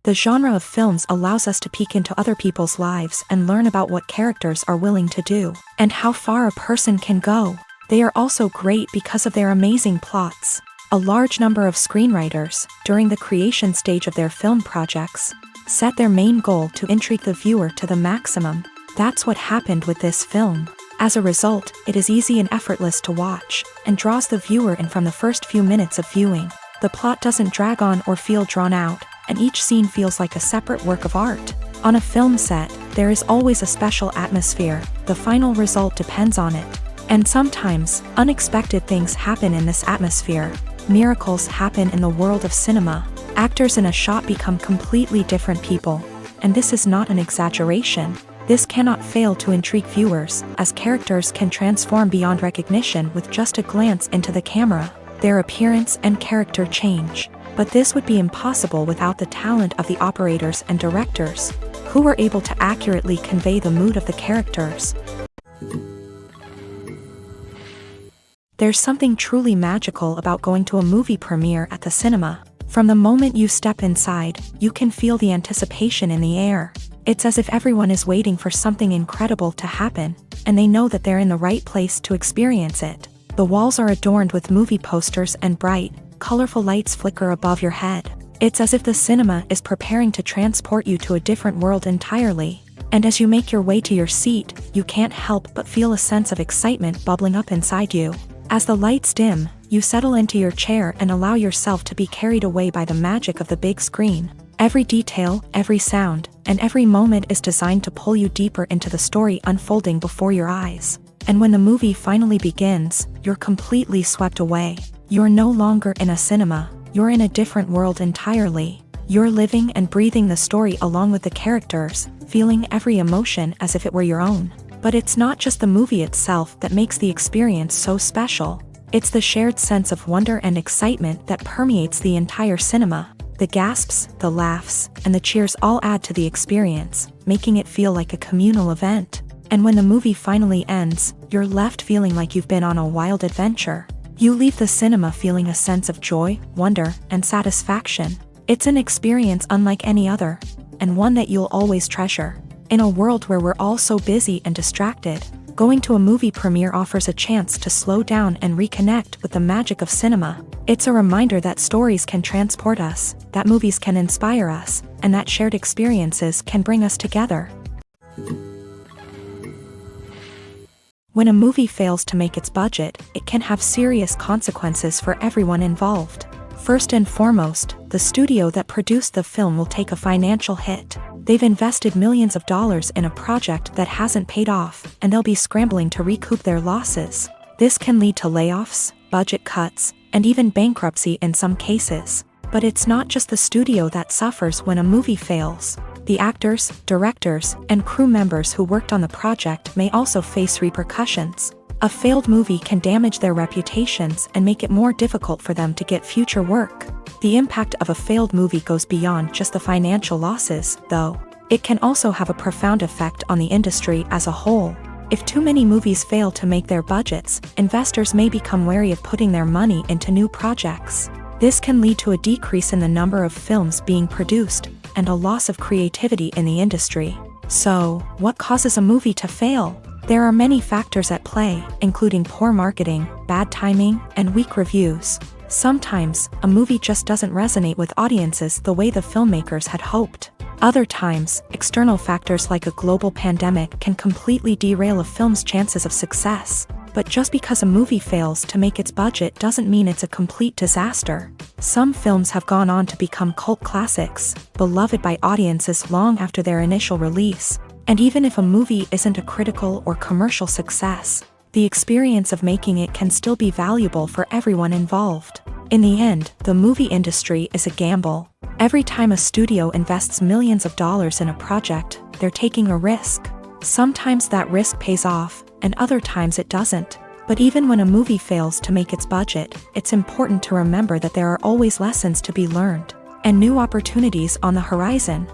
The genre of films allows us to peek into other people's lives and learn about what characters are willing to do, and how far a person can go. They are also great because of their amazing plots. A large number of screenwriters, during the creation stage of their film projects, set their main goal to intrigue the viewer to the maximum. That's what happened with this film. As a result, it is easy and effortless to watch, and draws the viewer in from the first few minutes of viewing. The plot doesn't drag on or feel drawn out, and each scene feels like a separate work of art. On a film set, there is always a special atmosphere. The final result depends on it. And sometimes, unexpected things happen in this atmosphere. Miracles happen in the world of cinema. Actors in a shot become completely different people. And this is not an exaggeration. This cannot fail to intrigue viewers, as characters can transform beyond recognition with just a glance into the camera. Their appearance and character change. But this would be impossible without the talent of the operators and directors, who were able to accurately convey the mood of the characters. There's something truly magical about going to a movie premiere at the cinema. From the moment you step inside, you can feel the anticipation in the air. It's as if everyone is waiting for something incredible to happen, and they know that they're in the right place to experience it. The walls are adorned with movie posters and bright, colorful lights flicker above your head. It's as if the cinema is preparing to transport you to a different world entirely. And as you make your way to your seat, you can't help but feel a sense of excitement bubbling up inside you. As the lights dim, you settle into your chair and allow yourself to be carried away by the magic of the big screen. Every detail, every sound, and every moment is designed to pull you deeper into the story unfolding before your eyes. And when the movie finally begins, you're completely swept away. You're no longer in a cinema, you're in a different world entirely. You're living and breathing the story along with the characters, feeling every emotion as if it were your own. But it's not just the movie itself that makes the experience so special. It's the shared sense of wonder and excitement that permeates the entire cinema. The gasps, the laughs, and the cheers all add to the experience, making it feel like a communal event. And when the movie finally ends, you're left feeling like you've been on a wild adventure. You leave the cinema feeling a sense of joy, wonder, and satisfaction. It's an experience unlike any other, and one that you'll always treasure. In a world where we're all so busy and distracted, going to a movie premiere offers a chance to slow down and reconnect with the magic of cinema. It's a reminder that stories can transport us, that movies can inspire us, and that shared experiences can bring us together. When a movie fails to make its budget, it can have serious consequences for everyone involved. First and foremost, the studio that produced the film will take a financial hit. They've invested millions of dollars in a project that hasn't paid off, and they'll be scrambling to recoup their losses. This can lead to layoffs, budget cuts, and even bankruptcy in some cases. But it's not just the studio that suffers when a movie fails. The actors, directors, and crew members who worked on the project may also face repercussions. A failed movie can damage their reputations and make it more difficult for them to get future work. The impact of a failed movie goes beyond just the financial losses, though. It can also have a profound effect on the industry as a whole. If too many movies fail to make their budgets, investors may become wary of putting their money into new projects. This can lead to a decrease in the number of films being produced, and a loss of creativity in the industry. So, what causes a movie to fail? There are many factors at play, including poor marketing, bad timing, and weak reviews. Sometimes, a movie just doesn't resonate with audiences the way the filmmakers had hoped. Other times, external factors like a global pandemic can completely derail a film's chances of success. But just because a movie fails to make its budget doesn't mean it's a complete disaster. Some films have gone on to become cult classics, beloved by audiences long after their initial release. And even if a movie isn't a critical or commercial success, the experience of making it can still be valuable for everyone involved. In the end, the movie industry is a gamble. Every time a studio invests millions of dollars in a project, they're taking a risk. Sometimes that risk pays off, and other times it doesn't. But even when a movie fails to make its budget, it's important to remember that there are always lessons to be learned, and new opportunities on the horizon.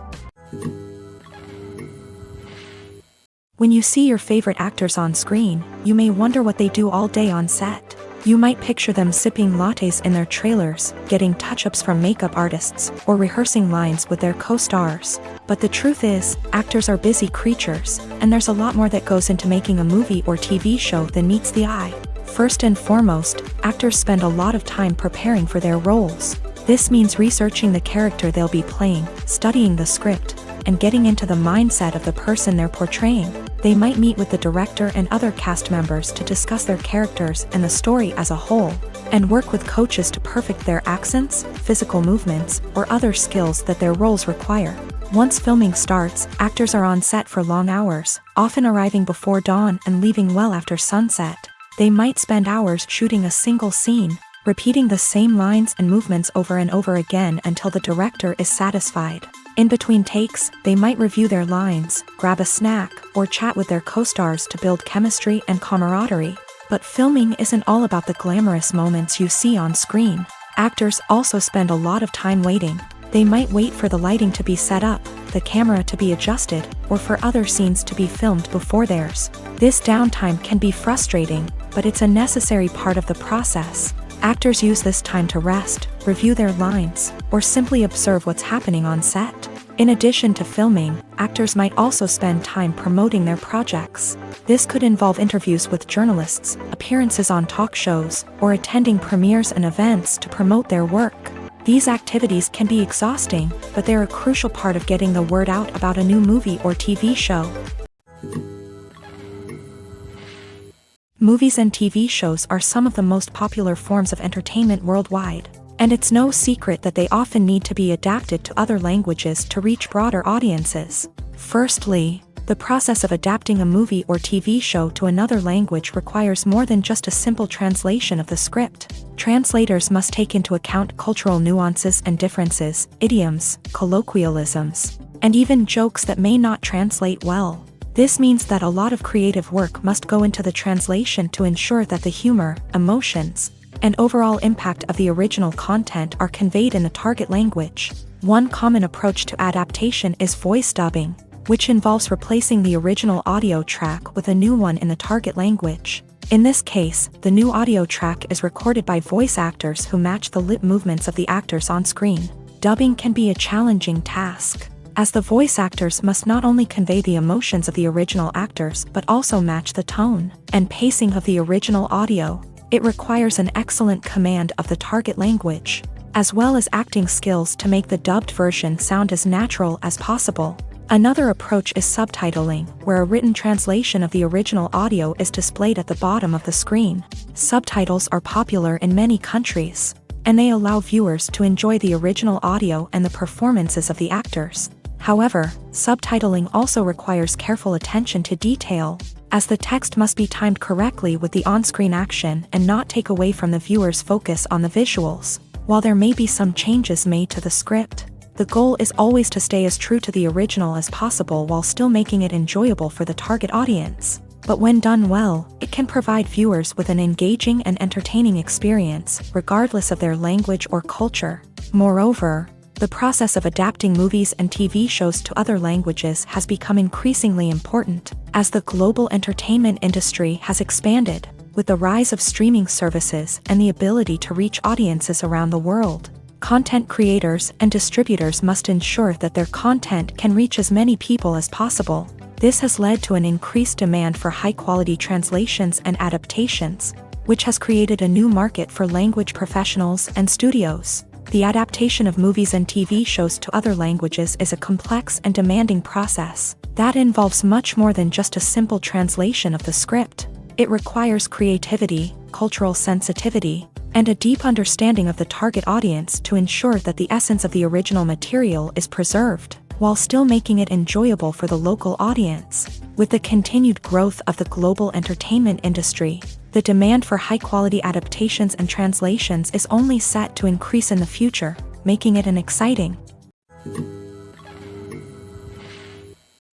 When you see your favorite actors on screen, you may wonder what they do all day on set. You might picture them sipping lattes in their trailers, getting touch-ups from makeup artists, or rehearsing lines with their co-stars. But the truth is, actors are busy creatures, and there's a lot more that goes into making a movie or TV show than meets the eye. First and foremost, actors spend a lot of time preparing for their roles. This means researching the character they'll be playing, studying the script, and getting into the mindset of the person they're portraying. They might meet with the director and other cast members to discuss their characters and the story as a whole, and work with coaches to perfect their accents, physical movements, or other skills that their roles require. Once filming starts, actors are on set for long hours, often arriving before dawn and leaving well after sunset. They might spend hours shooting a single scene, repeating the same lines and movements over and over again until the director is satisfied. In between takes, they might review their lines, grab a snack, or chat with their co-stars to build chemistry and camaraderie. But filming isn't all about the glamorous moments you see on screen. Actors also spend a lot of time waiting. They might wait for the lighting to be set up, the camera to be adjusted, or for other scenes to be filmed before theirs. This downtime can be frustrating, but it's a necessary part of the process. Actors use this time to rest, review their lines, or simply observe what's happening on set. In addition to filming, actors might also spend time promoting their projects. This could involve interviews with journalists, appearances on talk shows, or attending premieres and events to promote their work. These activities can be exhausting, but they're a crucial part of getting the word out about a new movie or TV show. Movies and TV shows are some of the most popular forms of entertainment worldwide, and it's no secret that they often need to be adapted to other languages to reach broader audiences. Firstly, the process of adapting a movie or TV show to another language requires more than just a simple translation of the script. Translators must take into account cultural nuances and differences, idioms, colloquialisms, and even jokes that may not translate well. This means that a lot of creative work must go into the translation to ensure that the humor, emotions, and overall impact of the original content are conveyed in the target language. One common approach to adaptation is voice dubbing, which involves replacing the original audio track with a new one in the target language. In this case, the new audio track is recorded by voice actors who match the lip movements of the actors on screen. Dubbing can be a challenging task, as the voice actors must not only convey the emotions of the original actors but also match the tone and pacing of the original audio. It requires an excellent command of the target language, as well as acting skills to make the dubbed version sound as natural as possible. Another approach is subtitling, where a written translation of the original audio is displayed at the bottom of the screen. Subtitles are popular in many countries, and they allow viewers to enjoy the original audio and the performances of the actors. However, subtitling also requires careful attention to detail, as the text must be timed correctly with the on-screen action and not take away from the viewer's focus on the visuals. While there may be some changes made to the script, the goal is always to stay as true to the original as possible while still making it enjoyable for the target audience. But when done well, it can provide viewers with an engaging and entertaining experience, regardless of their language or culture. Moreover, the process of adapting movies and TV shows to other languages has become increasingly important, as the global entertainment industry has expanded, with the rise of streaming services and the ability to reach audiences around the world. Content creators and distributors must ensure that their content can reach as many people as possible. This has led to an increased demand for high-quality translations and adaptations, which has created a new market for language professionals and studios. The adaptation of movies and TV shows to other languages is a complex and demanding process that involves much more than just a simple translation of the script. It requires creativity, cultural sensitivity, and a deep understanding of the target audience to ensure that the essence of the original material is preserved, while still making it enjoyable for the local audience. With the continued growth of the global entertainment industry, the demand for high-quality adaptations and translations is only set to increase in the future, making it an exciting.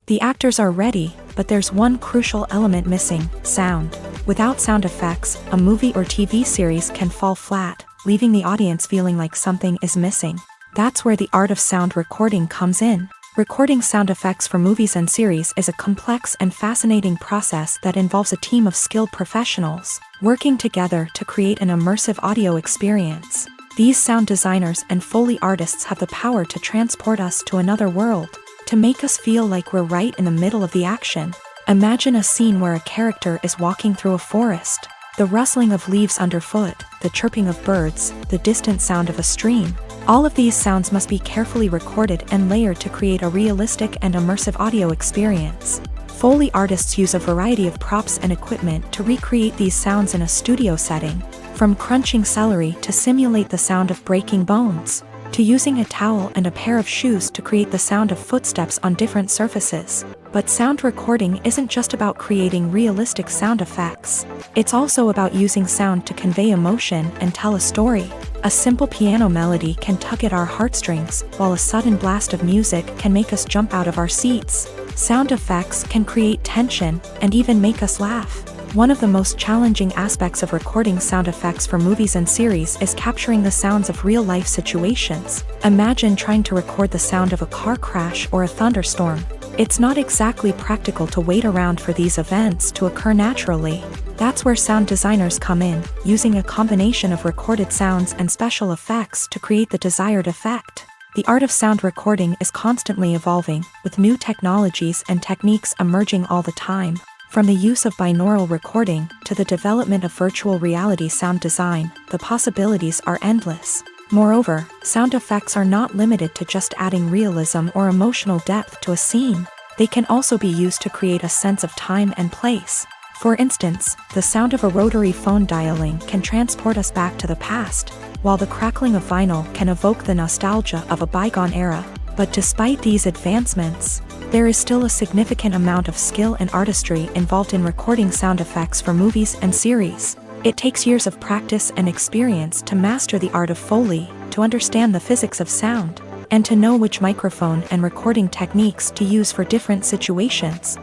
The actors are ready, but there's one crucial element missing: sound. Without sound effects, a movie or TV series can fall flat, leaving the audience feeling like something is missing. That's where the art of sound recording comes in. Recording sound effects for movies and series is a complex and fascinating process that involves a team of skilled professionals, working together to create an immersive audio experience. These sound designers and Foley artists have the power to transport us to another world, to make us feel like we're right in the middle of the action. Imagine a scene where a character is walking through a forest. The rustling of leaves underfoot, the chirping of birds, the distant sound of a stream. All of these sounds must be carefully recorded and layered to create a realistic and immersive audio experience. Foley artists use a variety of props and equipment to recreate these sounds in a studio setting, from crunching celery to simulate the sound of breaking bones, to using a towel and a pair of shoes to create the sound of footsteps on different surfaces. But sound recording isn't just about creating realistic sound effects. It's also about using sound to convey emotion and tell a story. A simple piano melody can tug at our heartstrings, while a sudden blast of music can make us jump out of our seats. Sound effects can create tension and even make us laugh. One of the most challenging aspects of recording sound effects for movies and series is capturing the sounds of real-life situations. Imagine trying to record the sound of a car crash or a thunderstorm. It's not exactly practical to wait around for these events to occur naturally. That's where sound designers come in, using a combination of recorded sounds and special effects to create the desired effect. The art of sound recording is constantly evolving, with new technologies and techniques emerging all the time. From the use of binaural recording to the development of virtual reality sound design, the possibilities are endless. Moreover, sound effects are not limited to just adding realism or emotional depth to a scene. They can also be used to create a sense of time and place. For instance, the sound of a rotary phone dialing can transport us back to the past, while the crackling of vinyl can evoke the nostalgia of a bygone era. But despite these advancements, there is still a significant amount of skill and artistry involved in recording sound effects for movies and series. It takes years of practice and experience to master the art of Foley, to understand the physics of sound, and to know which microphone and recording techniques to use for different situations.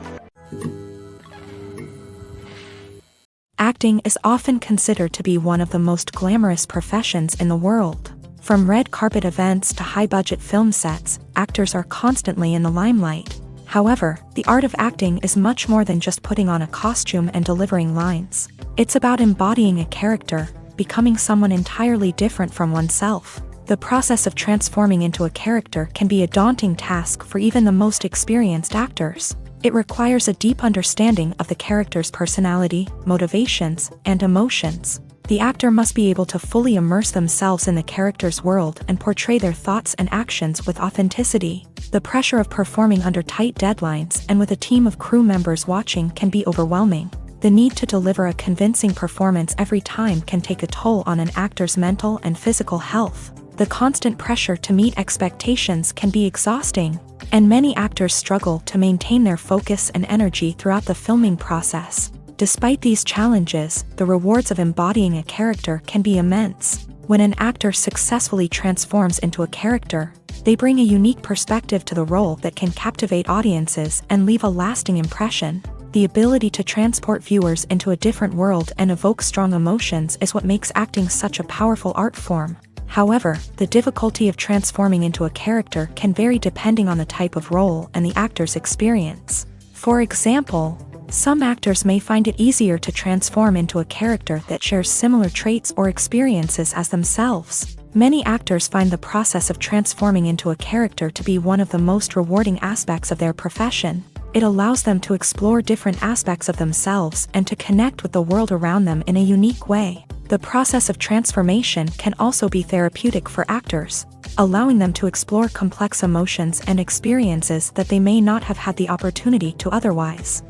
Acting is often considered to be one of the most glamorous professions in the world. From red carpet events to high-budget film sets, actors are constantly in the limelight. However, the art of acting is much more than just putting on a costume and delivering lines. It's about embodying a character, becoming someone entirely different from oneself. The process of transforming into a character can be a daunting task for even the most experienced actors. It requires a deep understanding of the character's personality, motivations, and emotions. The actor must be able to fully immerse themselves in the character's world and portray their thoughts and actions with authenticity. The pressure of performing under tight deadlines and with a team of crew members watching can be overwhelming. The need to deliver a convincing performance every time can take a toll on an actor's mental and physical health. The constant pressure to meet expectations can be exhausting, and many actors struggle to maintain their focus and energy throughout the filming process. Despite these challenges, the rewards of embodying a character can be immense. When an actor successfully transforms into a character, they bring a unique perspective to the role that can captivate audiences and leave a lasting impression. The ability to transport viewers into a different world and evoke strong emotions is what makes acting such a powerful art form. However, the difficulty of transforming into a character can vary depending on the type of role and the actor's experience. For example, some actors may find it easier to transform into a character that shares similar traits or experiences as themselves. Many actors find the process of transforming into a character to be one of the most rewarding aspects of their profession. It allows them to explore different aspects of themselves and to connect with the world around them in a unique way. The process of transformation can also be therapeutic for actors, allowing them to explore complex emotions and experiences that they may not have had the opportunity to otherwise.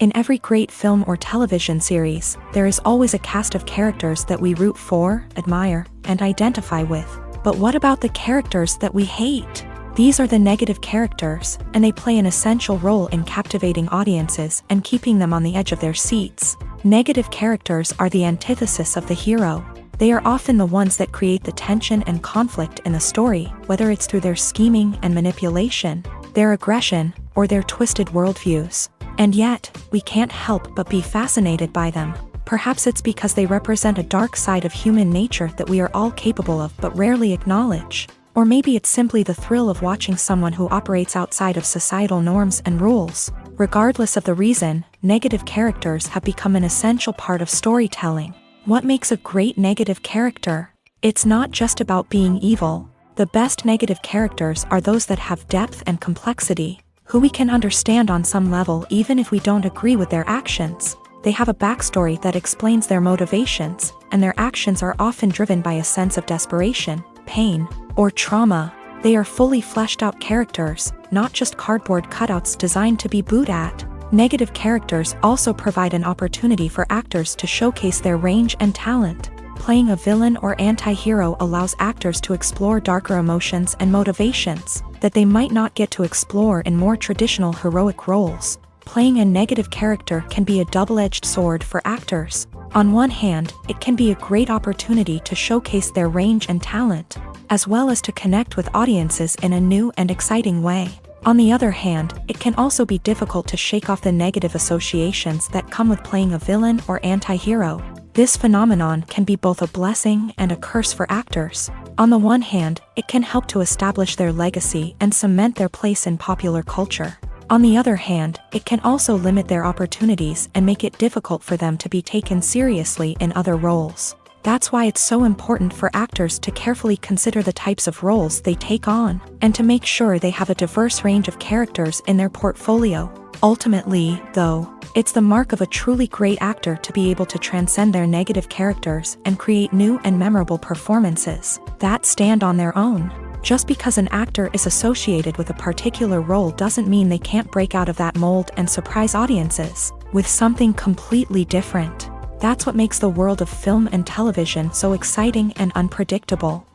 In every great film or television series, there is always a cast of characters that we root for, admire, and identify with. But what about the characters that we hate? These are the negative characters, and they play an essential role in captivating audiences and keeping them on the edge of their seats. Negative characters are the antithesis of the hero. They are often the ones that create the tension and conflict in the story, whether it's through their scheming and manipulation, their aggression, or their twisted worldviews. And yet, we can't help but be fascinated by them. Perhaps it's because they represent a dark side of human nature that we are all capable of but rarely acknowledge. Or maybe it's simply the thrill of watching someone who operates outside of societal norms and rules. Regardless of the reason, negative characters have become an essential part of storytelling. What makes a great negative character? It's not just about being evil. The best negative characters are those that have depth and complexity, who we can understand on some level even if we don't agree with their actions. They have a backstory that explains their motivations, and their actions are often driven by a sense of desperation, pain, or trauma. They are fully fleshed out characters, not just cardboard cutouts designed to be booed at. Negative characters also provide an opportunity for actors to showcase their range and talent. Playing a villain or anti-hero allows actors to explore darker emotions and motivations that they might not get to explore in more traditional heroic roles. Playing a negative character can be a double-edged sword for actors. On one hand, it can be a great opportunity to showcase their range and talent, as well as to connect with audiences in a new and exciting way. On the other hand, it can also be difficult to shake off the negative associations that come with playing a villain or anti-hero. This phenomenon can be both a blessing and a curse for actors. On the one hand, it can help to establish their legacy and cement their place in popular culture. On the other hand, it can also limit their opportunities and make it difficult for them to be taken seriously in other roles. That's why it's so important for actors to carefully consider the types of roles they take on, and to make sure they have a diverse range of characters in their portfolio. Ultimately, though, it's the mark of a truly great actor to be able to transcend their negative characters and create new and memorable performances that stand on their own. Just because an actor is associated with a particular role doesn't mean they can't break out of that mold and surprise audiences with something completely different. That's what makes the world of film and television so exciting and unpredictable.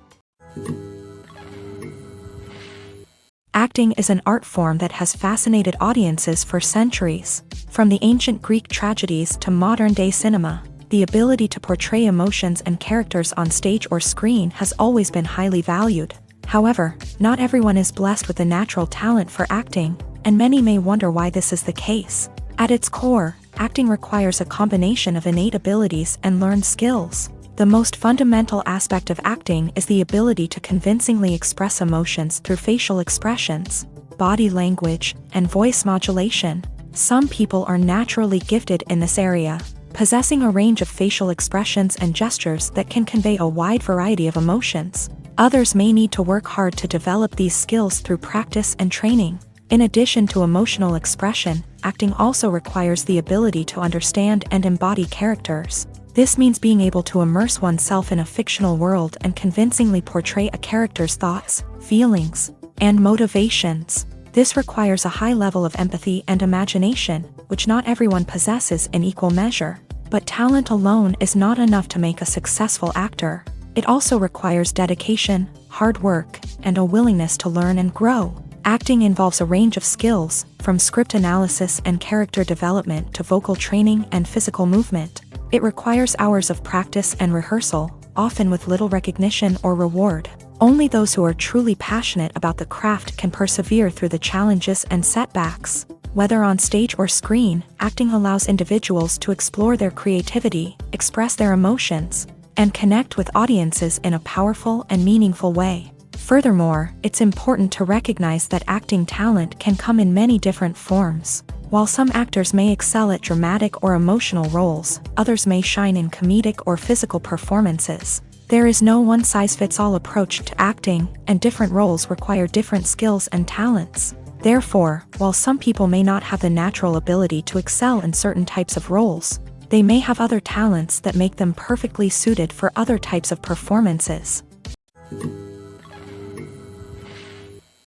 Acting is an art form that has fascinated audiences for centuries. From the ancient Greek tragedies to modern-day cinema, the ability to portray emotions and characters on stage or screen has always been highly valued. However, not everyone is blessed with the natural talent for acting, and many may wonder why this is the case. At its core, acting requires a combination of innate abilities and learned skills. The most fundamental aspect of acting is the ability to convincingly express emotions through facial expressions, body language, and voice modulation. Some people are naturally gifted in this area, possessing a range of facial expressions and gestures that can convey a wide variety of emotions. Others may need to work hard to develop these skills through practice and training. In addition to emotional expression, acting also requires the ability to understand and embody characters. This means being able to immerse oneself in a fictional world and convincingly portray a character's thoughts, feelings, and motivations. This requires a high level of empathy and imagination, which not everyone possesses in equal measure. But talent alone is not enough to make a successful actor. It also requires dedication, hard work, and a willingness to learn and grow. Acting involves a range of skills, from script analysis and character development to vocal training and physical movement. It requires hours of practice and rehearsal, often with little recognition or reward. Only those who are truly passionate about the craft can persevere through the challenges and setbacks. Whether on stage or screen, acting allows individuals to explore their creativity, express their emotions, and connect with audiences in a powerful and meaningful way. Furthermore, it's important to recognize that acting talent can come in many different forms. While some actors may excel at dramatic or emotional roles, others may shine in comedic or physical performances. There is no one-size-fits-all approach to acting, and different roles require different skills and talents. Therefore, while some people may not have the natural ability to excel in certain types of roles, they may have other talents that make them perfectly suited for other types of performances.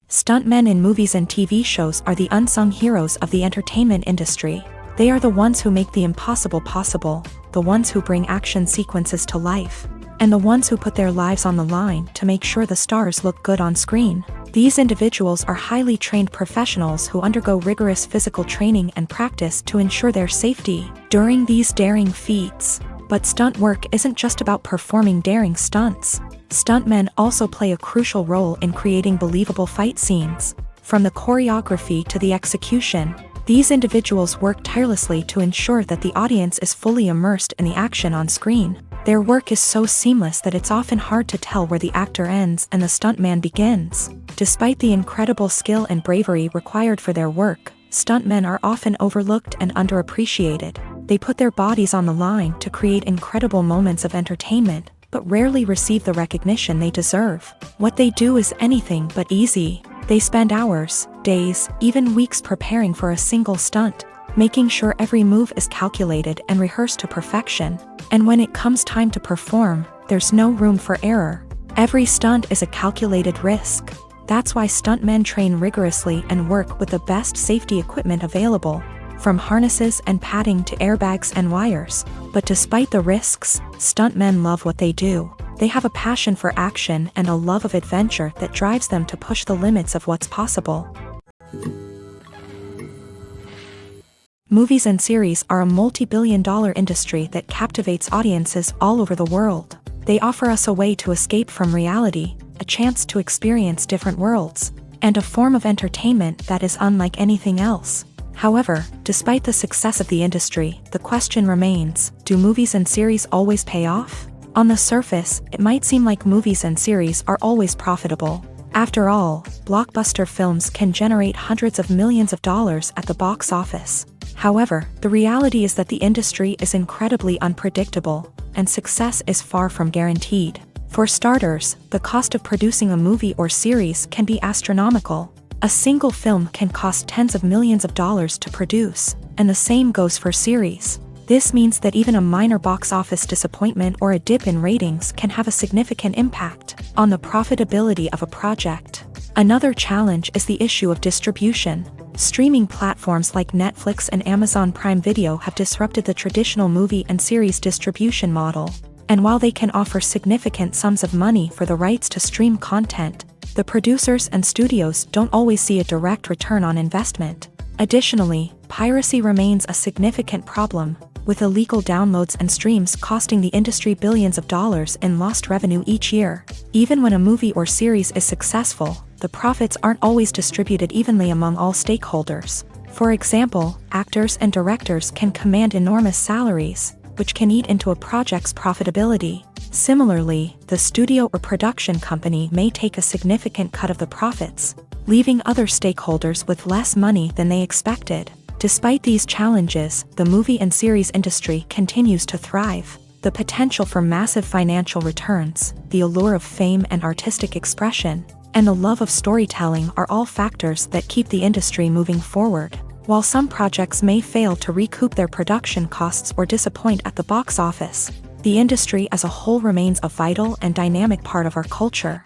Stuntmen in movies and TV shows are the unsung heroes of the entertainment industry. They are the ones who make the impossible possible, the ones who bring action sequences to life, and the ones who put their lives on the line to make sure the stars look good on screen. These individuals are highly trained professionals who undergo rigorous physical training and practice to ensure their safety during these daring feats. But stunt work isn't just about performing daring stunts. Stuntmen also play a crucial role in creating believable fight scenes. From the choreography to the execution, these individuals work tirelessly to ensure that the audience is fully immersed in the action on screen. Their work is so seamless that it's often hard to tell where the actor ends and the stuntman begins. Despite the incredible skill and bravery required for their work, Stuntmen are often overlooked and underappreciated. They put their bodies on the line to create incredible moments of entertainment, but rarely receive the recognition they deserve. What they do is anything but easy. They spend hours, days, even weeks preparing for a single stunt, making sure every move is calculated and rehearsed to perfection. And when it comes time to perform, there's no room for error. Every stunt is a calculated risk. That's why stuntmen train rigorously and work with the best safety equipment available, from harnesses and padding to airbags and wires. But despite the risks, stuntmen love what they do. They have a passion for action and a love of adventure that drives them to push the limits of what's possible. Movies and series are a multi-billion-dollar industry that captivates audiences all over the world. They offer us a way to escape from reality, a chance to experience different worlds, and a form of entertainment that is unlike anything else. However, despite the success of the industry, the question remains, do movies and series always pay off? On the surface, it might seem like movies and series are always profitable. After all, blockbuster films can generate hundreds of millions of dollars at the box office. However, the reality is that the industry is incredibly unpredictable, and success is far from guaranteed. For starters, the cost of producing a movie or series can be astronomical. A single film can cost tens of millions of dollars to produce, and the same goes for series. This means that even a minor box office disappointment or a dip in ratings can have a significant impact on the profitability of a project. Another challenge is the issue of distribution. Streaming platforms like Netflix and Amazon Prime Video have disrupted the traditional movie and series distribution model. And while they can offer significant sums of money for the rights to stream content, the producers and studios don't always see a direct return on investment. Additionally, piracy remains a significant problem, with illegal downloads and streams costing the industry billions of dollars in lost revenue each year. Even when a movie or series is successful, the profits aren't always distributed evenly among all stakeholders. For example, actors and directors can command enormous salaries, which can eat into a project's profitability. Similarly, the studio or production company may take a significant cut of the profits, leaving other stakeholders with less money than they expected. Despite these challenges, the movie and series industry continues to thrive. The potential for massive financial returns, the allure of fame and artistic expression, and the love of storytelling are all factors that keep the industry moving forward. While some projects may fail to recoup their production costs or disappoint at the box office, the industry as a whole remains a vital and dynamic part of our culture.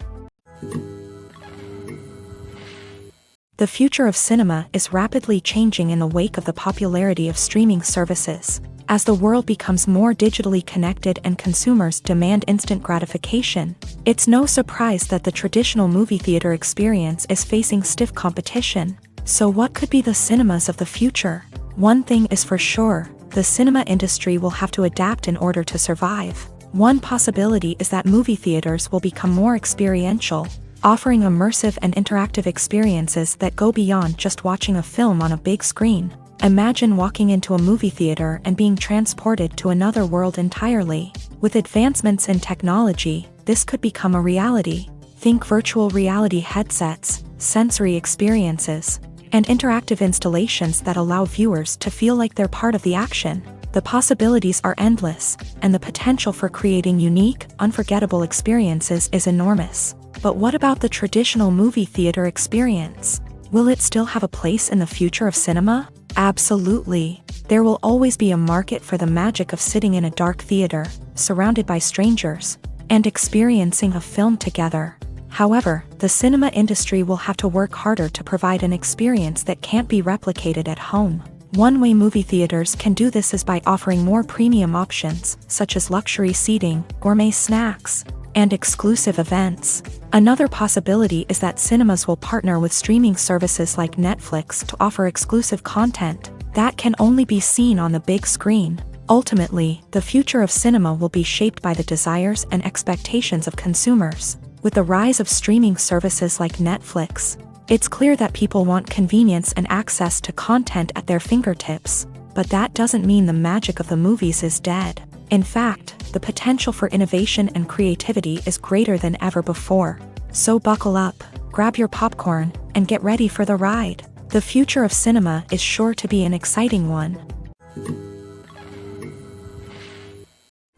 The future of cinema is rapidly changing in the wake of the popularity of streaming services. As the world becomes more digitally connected and consumers demand instant gratification, it's no surprise that the traditional movie theater experience is facing stiff competition. So what could be the cinemas of the future? One thing is for sure, the cinema industry will have to adapt in order to survive. One possibility is that movie theaters will become more experiential, offering immersive and interactive experiences that go beyond just watching a film on a big screen. Imagine walking into a movie theater and being transported to another world entirely. With advancements in technology, this could become a reality. Think virtual reality headsets, sensory experiences, and interactive installations that allow viewers to feel like they're part of the action. The possibilities are endless, and the potential for creating unique, unforgettable experiences is enormous. But what about the traditional movie theater experience? Will it still have a place in the future of cinema? Absolutely. There will always be a market for the magic of sitting in a dark theater, surrounded by strangers, and experiencing a film together. However, the cinema industry will have to work harder to provide an experience that can't be replicated at home. One way movie theaters can do this is by offering more premium options, such as luxury seating, gourmet snacks, and exclusive events. Another possibility is that cinemas will partner with streaming services like Netflix to offer exclusive content that can only be seen on the big screen. Ultimately, the future of cinema will be shaped by the desires and expectations of consumers. With the rise of streaming services like Netflix, it's clear that people want convenience and access to content at their fingertips. But that doesn't mean the magic of the movies is dead. In fact, the potential for innovation and creativity is greater than ever before. So buckle up, grab your popcorn, and get ready for the ride. The future of cinema is sure to be an exciting one.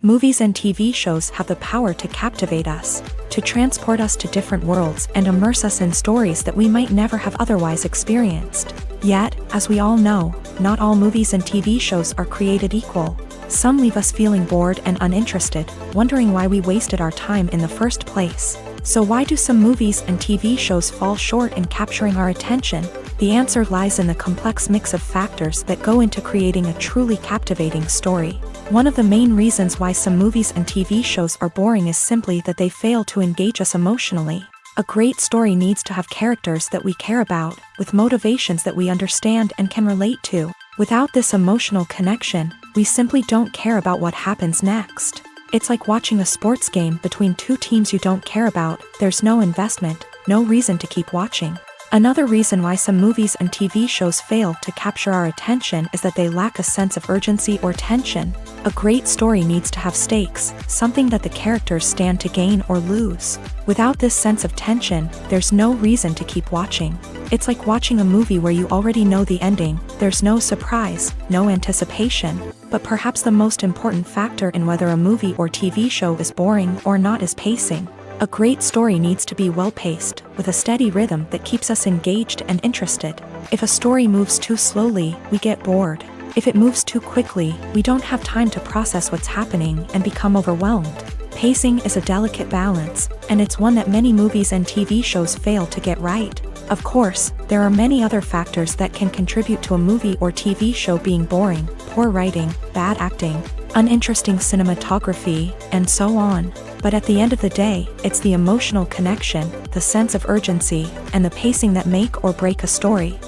Movies and TV shows have the power to captivate us, to transport us to different worlds and immerse us in stories that we might never have otherwise experienced. Yet, as we all know, not all movies and TV shows are created equal. Some leave us feeling bored and uninterested, wondering why we wasted our time in the first place. So why do some movies and TV shows fall short in capturing our attention? The answer lies in the complex mix of factors that go into creating a truly captivating story. One of the main reasons why some movies and TV shows are boring is simply that they fail to engage us emotionally. A great story needs to have characters that we care about, with motivations that we understand and can relate to. Without this emotional connection, we simply don't care about what happens next. It's like watching a sports game between two teams you don't care about. There's no investment, no reason to keep watching. Another reason why some movies and TV shows fail to capture our attention is that they lack a sense of urgency or tension. A great story needs to have stakes, something that the characters stand to gain or lose. Without this sense of tension, there's no reason to keep watching. It's like watching a movie where you already know the ending. There's no surprise, no anticipation. But perhaps the most important factor in whether a movie or TV show is boring or not is pacing. A great story needs to be well-paced, with a steady rhythm that keeps us engaged and interested. If a story moves too slowly, we get bored. If it moves too quickly, we don't have time to process what's happening and become overwhelmed. Pacing is a delicate balance, and it's one that many movies and TV shows fail to get right. Of course, there are many other factors that can contribute to a movie or TV show being boring: poor writing, bad acting, uninteresting cinematography, and so on. But at the end of the day, it's the emotional connection, the sense of urgency, and the pacing that make or break a story.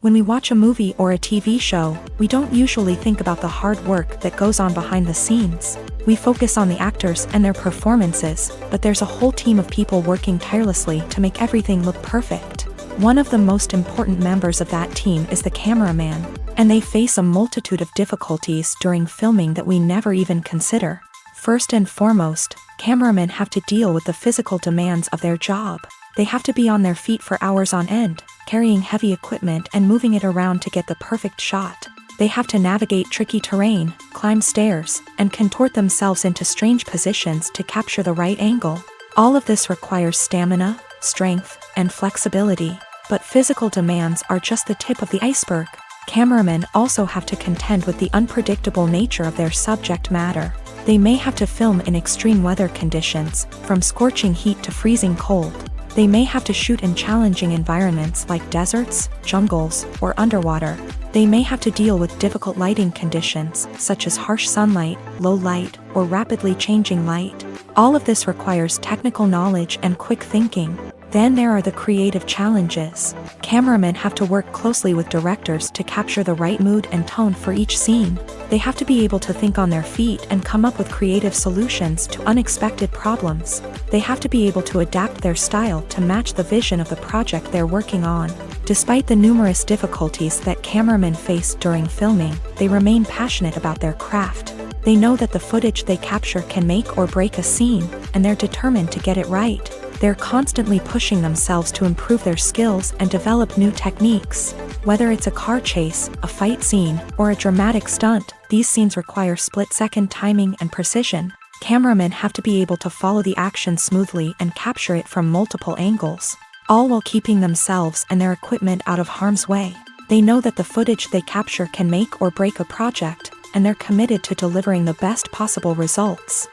When we watch a movie or a TV show, we don't usually think about the hard work that goes on behind the scenes. We focus on the actors and their performances, but there's a whole team of people working tirelessly to make everything look perfect. One of the most important members of that team is the cameraman, and they face a multitude of difficulties during filming that we never even consider. First and foremost, cameramen have to deal with the physical demands of their job. They have to be on their feet for hours on end, carrying heavy equipment and moving it around to get the perfect shot. They have to navigate tricky terrain, climb stairs, and contort themselves into strange positions to capture the right angle. All of this requires stamina, strength, and flexibility. But physical demands are just the tip of the iceberg. Cameramen also have to contend with the unpredictable nature of their subject matter. They may have to film in extreme weather conditions, from scorching heat to freezing cold. They may have to shoot in challenging environments like deserts, jungles, or underwater. They may have to deal with difficult lighting conditions, such as harsh sunlight, low light, or rapidly changing light. All of this requires technical knowledge and quick thinking. Then there are the creative challenges. Cameramen have to work closely with directors to capture the right mood and tone for each scene. They have to be able to think on their feet and come up with creative solutions to unexpected problems. They have to be able to adapt their style to match the vision of the project they're working on. Despite the numerous difficulties that cameramen face during filming, they remain passionate about their craft. They know that the footage they capture can make or break a scene, and they're determined to get it right. They're constantly pushing themselves to improve their skills and develop new techniques. Whether it's a car chase, a fight scene, or a dramatic stunt, these scenes require split-second timing and precision. Cameramen have to be able to follow the action smoothly and capture it from multiple angles, all while keeping themselves and their equipment out of harm's way. They know that the footage they capture can make or break a project, and they're committed to delivering the best possible results.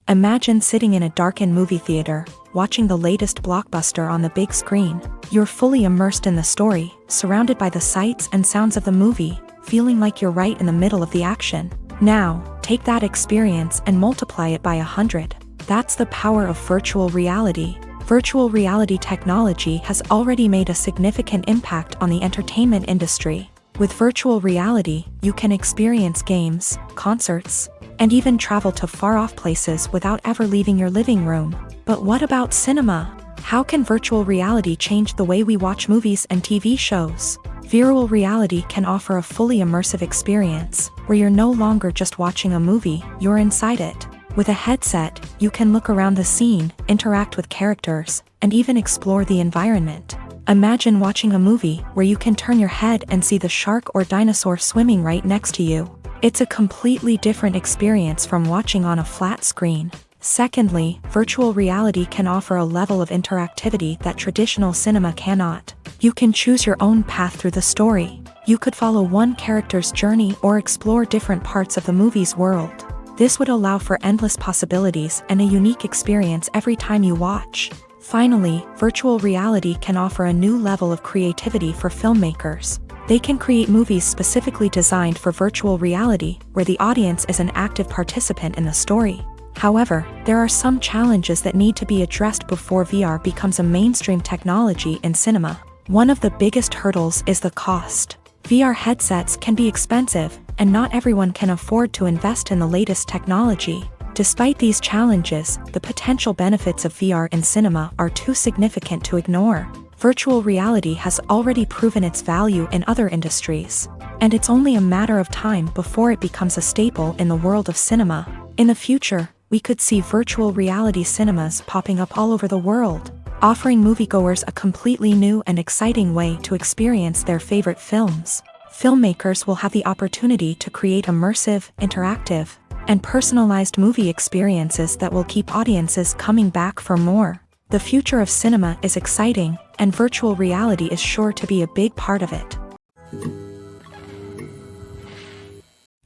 Imagine sitting in a darkened movie theater, watching the latest blockbuster on the big screen. You're fully immersed in the story, surrounded by the sights and sounds of the movie, feeling like you're right in the middle of the action. Now, take that experience and multiply it by 100. That's the power of virtual reality. Virtual reality technology has already made a significant impact on the entertainment industry. With virtual reality, you can experience games, concerts, and even travel to far-off places without ever leaving your living room. But what about cinema? How can virtual reality change the way we watch movies and TV shows? Virtual reality can offer a fully immersive experience, where you're no longer just watching a movie, you're inside it. With a headset, you can look around the scene, interact with characters, and even explore the environment. Imagine watching a movie where you can turn your head and see the shark or dinosaur swimming right next to you. It's a completely different experience from watching on a flat screen. Secondly, virtual reality can offer a level of interactivity that traditional cinema cannot. You can choose your own path through the story. You could follow one character's journey or explore different parts of the movie's world. This would allow for endless possibilities and a unique experience every time you watch. Finally, virtual reality can offer a new level of creativity for filmmakers. They can create movies specifically designed for virtual reality, where the audience is an active participant in the story. However, there are some challenges that need to be addressed before VR becomes a mainstream technology in cinema. One of the biggest hurdles is the cost. VR headsets can be expensive, and not everyone can afford to invest in the latest technology. Despite these challenges, the potential benefits of VR in cinema are too significant to ignore. Virtual reality has already proven its value in other industries, and it's only a matter of time before it becomes a staple in the world of cinema. In the future, we could see virtual reality cinemas popping up all over the world, offering moviegoers a completely new and exciting way to experience their favorite films. Filmmakers will have the opportunity to create immersive, interactive, and personalized movie experiences that will keep audiences coming back for more. The future of cinema is exciting, and virtual reality is sure to be a big part of it.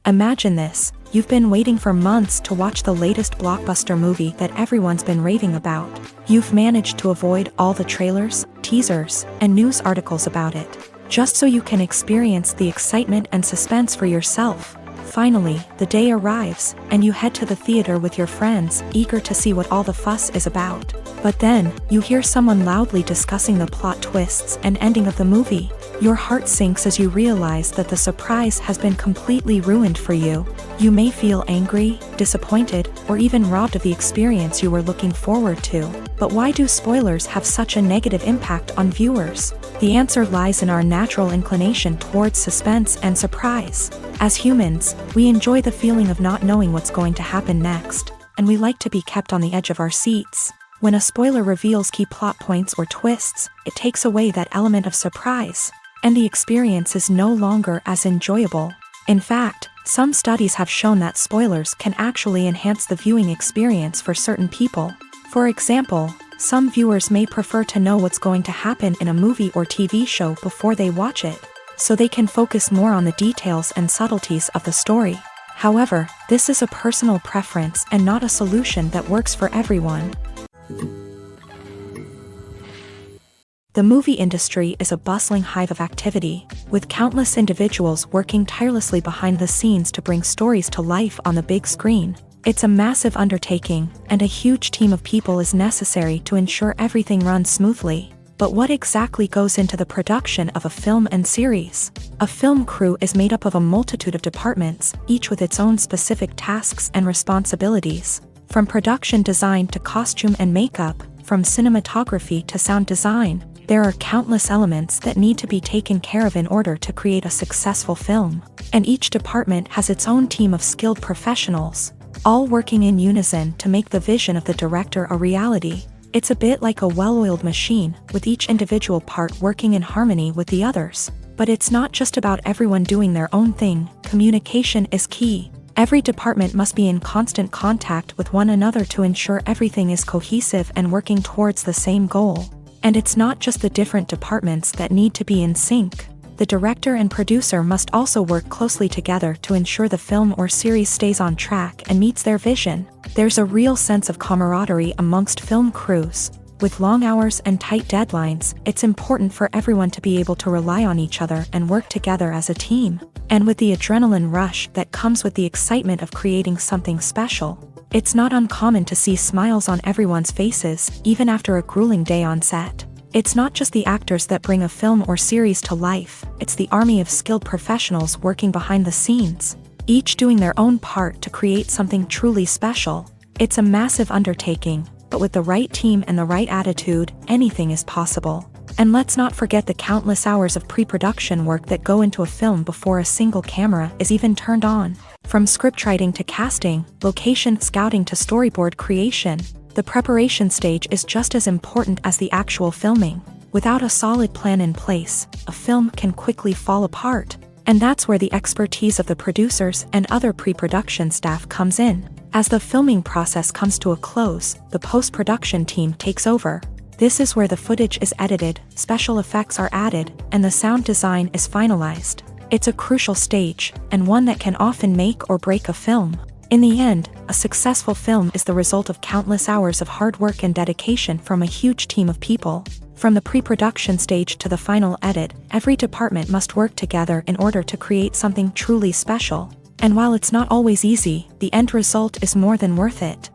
Imagine this: you've been waiting for months to watch the latest blockbuster movie that everyone's been raving about. You've managed to avoid all the trailers, teasers, and news articles about it, just so you can experience the excitement and suspense for yourself. Finally, the day arrives, and you head to the theater with your friends, eager to see what all the fuss is about. But then, you hear someone loudly discussing the plot twists and ending of the movie. Your heart sinks as you realize that the surprise has been completely ruined for you. You may feel angry, disappointed, or even robbed of the experience you were looking forward to. But why do spoilers have such a negative impact on viewers? The answer lies in our natural inclination towards suspense and surprise. As humans, we enjoy the feeling of not knowing what's going to happen next, and we like to be kept on the edge of our seats. When a spoiler reveals key plot points or twists, it takes away that element of surprise, and the experience is no longer as enjoyable. In fact, some studies have shown that spoilers can actually enhance the viewing experience for certain people. For example, some viewers may prefer to know what's going to happen in a movie or TV show before they watch it, so they can focus more on the details and subtleties of the story. However, this is a personal preference and not a solution that works for everyone. The movie industry is a bustling hive of activity, with countless individuals working tirelessly behind the scenes to bring stories to life on the big screen. It's a massive undertaking, and a huge team of people is necessary to ensure everything runs smoothly. But what exactly goes into the production of a film and series? A film crew is made up of a multitude of departments, each with its own specific tasks and responsibilities. From production design to costume and makeup, from cinematography to sound design, there are countless elements that need to be taken care of in order to create a successful film. And each department has its own team of skilled professionals, all working in unison to make the vision of the director a reality. It's a bit like a well-oiled machine, with each individual part working in harmony with the others. But it's not just about everyone doing their own thing. Communication is key. Every department must be in constant contact with one another to ensure everything is cohesive and working towards the same goal. And it's not just the different departments that need to be in sync. The director and producer must also work closely together to ensure the film or series stays on track and meets their vision. There's a real sense of camaraderie amongst film crews. With long hours and tight deadlines, it's important for everyone to be able to rely on each other and work together as a team. And with the adrenaline rush that comes with the excitement of creating something special, it's not uncommon to see smiles on everyone's faces, even after a grueling day on set. It's not just the actors that bring a film or series to life, it's the army of skilled professionals working behind the scenes, each doing their own part to create something truly special. It's a massive undertaking, but with the right team and the right attitude, anything is possible. And let's not forget the countless hours of pre-production work that go into a film before a single camera is even turned on. From scriptwriting to casting, location scouting to storyboard creation, the preparation stage is just as important as the actual filming. Without a solid plan in place, a film can quickly fall apart. And that's where the expertise of the producers and other pre-production staff comes in. As the filming process comes to a close, the post-production team takes over. This is where the footage is edited, special effects are added, and the sound design is finalized. It's a crucial stage, and one that can often make or break a film. In the end, a successful film is the result of countless hours of hard work and dedication from a huge team of people. From the pre-production stage to the final edit, every department must work together in order to create something truly special. And while it's not always easy, the end result is more than worth it.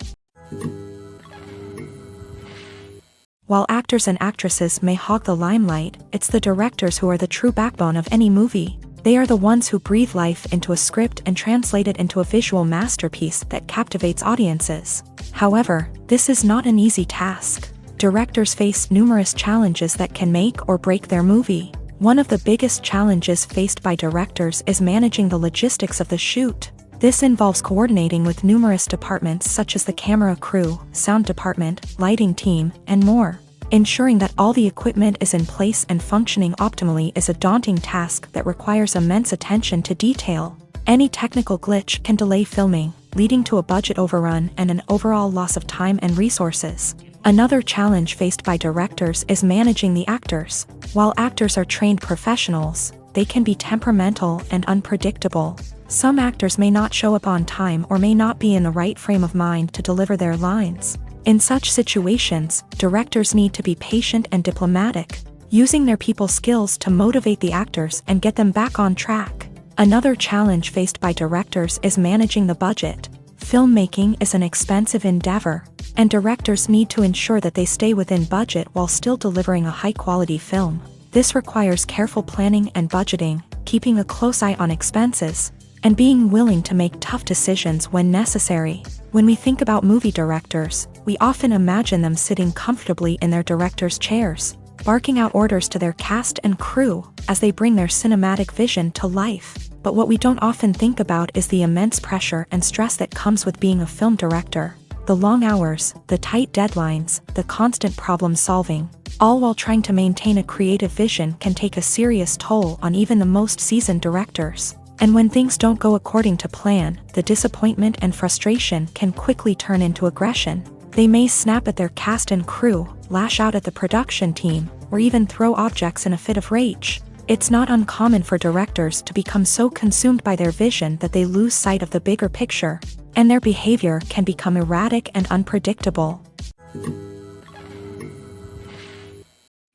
While actors and actresses may hog the limelight, it's the directors who are the true backbone of any movie. They are the ones who breathe life into a script and translate it into a visual masterpiece that captivates audiences. However, this is not an easy task. Directors face numerous challenges that can make or break their movie. One of the biggest challenges faced by directors is managing the logistics of the shoot. This involves coordinating with numerous departments such as the camera crew, sound department, lighting team, and more. Ensuring that all the equipment is in place and functioning optimally is a daunting task that requires immense attention to detail. Any technical glitch can delay filming, leading to a budget overrun and an overall loss of time and resources. Another challenge faced by directors is managing the actors. While actors are trained professionals, they can be temperamental and unpredictable. Some actors may not show up on time or may not be in the right frame of mind to deliver their lines. In such situations, directors need to be patient and diplomatic, using their people skills to motivate the actors and get them back on track. Another challenge faced by directors is managing the budget. Filmmaking is an expensive endeavor, and directors need to ensure that they stay within budget while still delivering a high-quality film. This requires careful planning and budgeting, keeping a close eye on expenses, and being willing to make tough decisions when necessary. When we think about movie directors, we often imagine them sitting comfortably in their director's chairs, barking out orders to their cast and crew as they bring their cinematic vision to life. But what we don't often think about is the immense pressure and stress that comes with being a film director. The long hours, the tight deadlines, the constant problem solving, all while trying to maintain a creative vision can take a serious toll on even the most seasoned directors. And when things don't go according to plan, the disappointment and frustration can quickly turn into aggression. They may snap at their cast and crew, lash out at the production team, or even throw objects in a fit of rage. It's not uncommon for directors to become so consumed by their vision that they lose sight of the bigger picture, and their behavior can become erratic and unpredictable.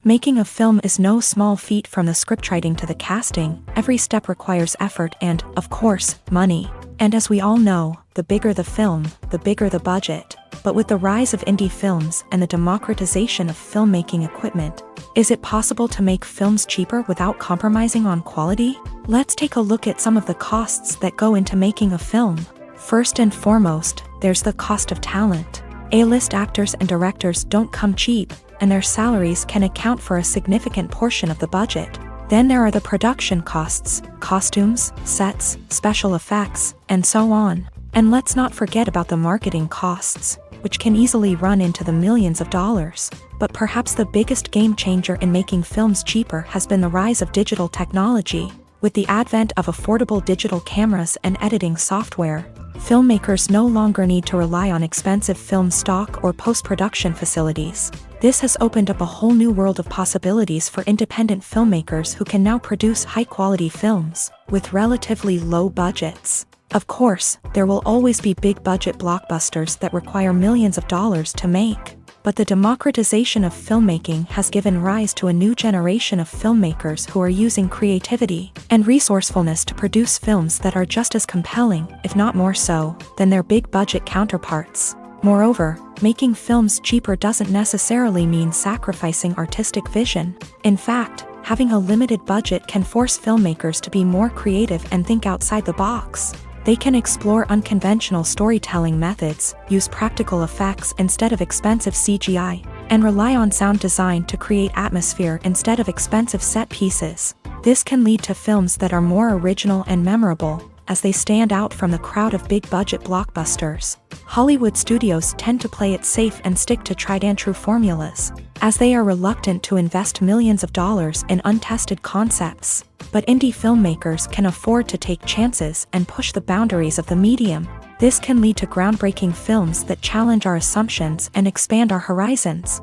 Making a film is no small feat. From the scriptwriting to the casting, every step requires effort and, of course, money. And as we all know, the bigger the film, the bigger the budget. But with the rise of indie films and the democratization of filmmaking equipment, is it possible to make films cheaper without compromising on quality? Let's take a look at some of the costs that go into making a film. First and foremost, there's the cost of talent. A-list actors and directors don't come cheap, and their salaries can account for a significant portion of the budget. Then there are the production costs, costumes, sets, special effects, and so on. And let's not forget about the marketing costs, which can easily run into the millions of dollars. But perhaps the biggest game changer in making films cheaper has been the rise of digital technology. With the advent of affordable digital cameras and editing software, filmmakers no longer need to rely on expensive film stock or post-production facilities. This has opened up a whole new world of possibilities for independent filmmakers who can now produce high-quality films with relatively low budgets. Of course, there will always be big-budget blockbusters that require millions of dollars to make. But the democratization of filmmaking has given rise to a new generation of filmmakers who are using creativity and resourcefulness to produce films that are just as compelling, if not more so, than their big-budget counterparts. Moreover, making films cheaper doesn't necessarily mean sacrificing artistic vision. In fact, having a limited budget can force filmmakers to be more creative and think outside the box. They can explore unconventional storytelling methods, use practical effects instead of expensive CGI, and rely on sound design to create atmosphere instead of expensive set pieces. This can lead to films that are more original and memorable, as they stand out from the crowd of big-budget blockbusters. Hollywood studios tend to play it safe and stick to tried-and-true formulas, as they are reluctant to invest millions of dollars in untested concepts. But indie filmmakers can afford to take chances and push the boundaries of the medium. This can lead to groundbreaking films that challenge our assumptions and expand our horizons.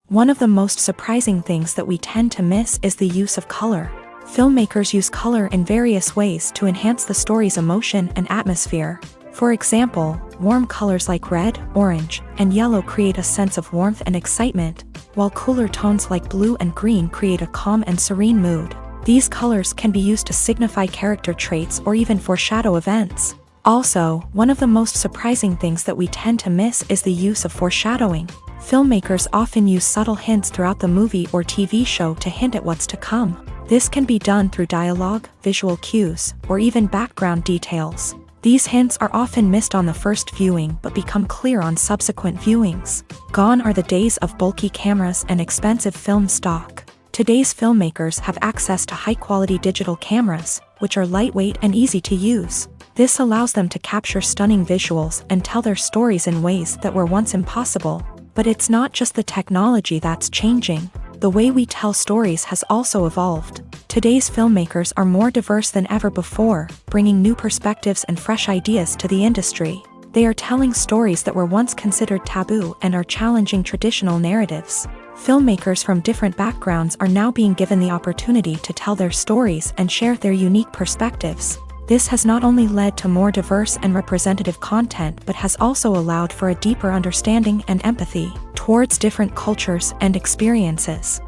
One of the most surprising things that we tend to miss is the use of color. Filmmakers use color in various ways to enhance the story's emotion and atmosphere. For example, warm colors like red, orange, and yellow create a sense of warmth and excitement, while cooler tones like blue and green create a calm and serene mood. These colors can be used to signify character traits or even foreshadow events. Also, one of the most surprising things that we tend to miss is the use of foreshadowing. Filmmakers often use subtle hints throughout the movie or TV show to hint at what's to come. This can be done through dialogue, visual cues, or even background details. These hints are often missed on the first viewing but become clear on subsequent viewings. Gone are the days of bulky cameras and expensive film stock. Today's filmmakers have access to high-quality digital cameras, which are lightweight and easy to use. This allows them to capture stunning visuals and tell their stories in ways that were once impossible. But it's not just the technology that's changing. The way we tell stories has also evolved. Today's filmmakers are more diverse than ever before, bringing new perspectives and fresh ideas to the industry. They are telling stories that were once considered taboo and are challenging traditional narratives. Filmmakers from different backgrounds are now being given the opportunity to tell their stories and share their unique perspectives. This has not only led to more diverse and representative content but has also allowed for a deeper understanding and empathy towards different cultures and experiences.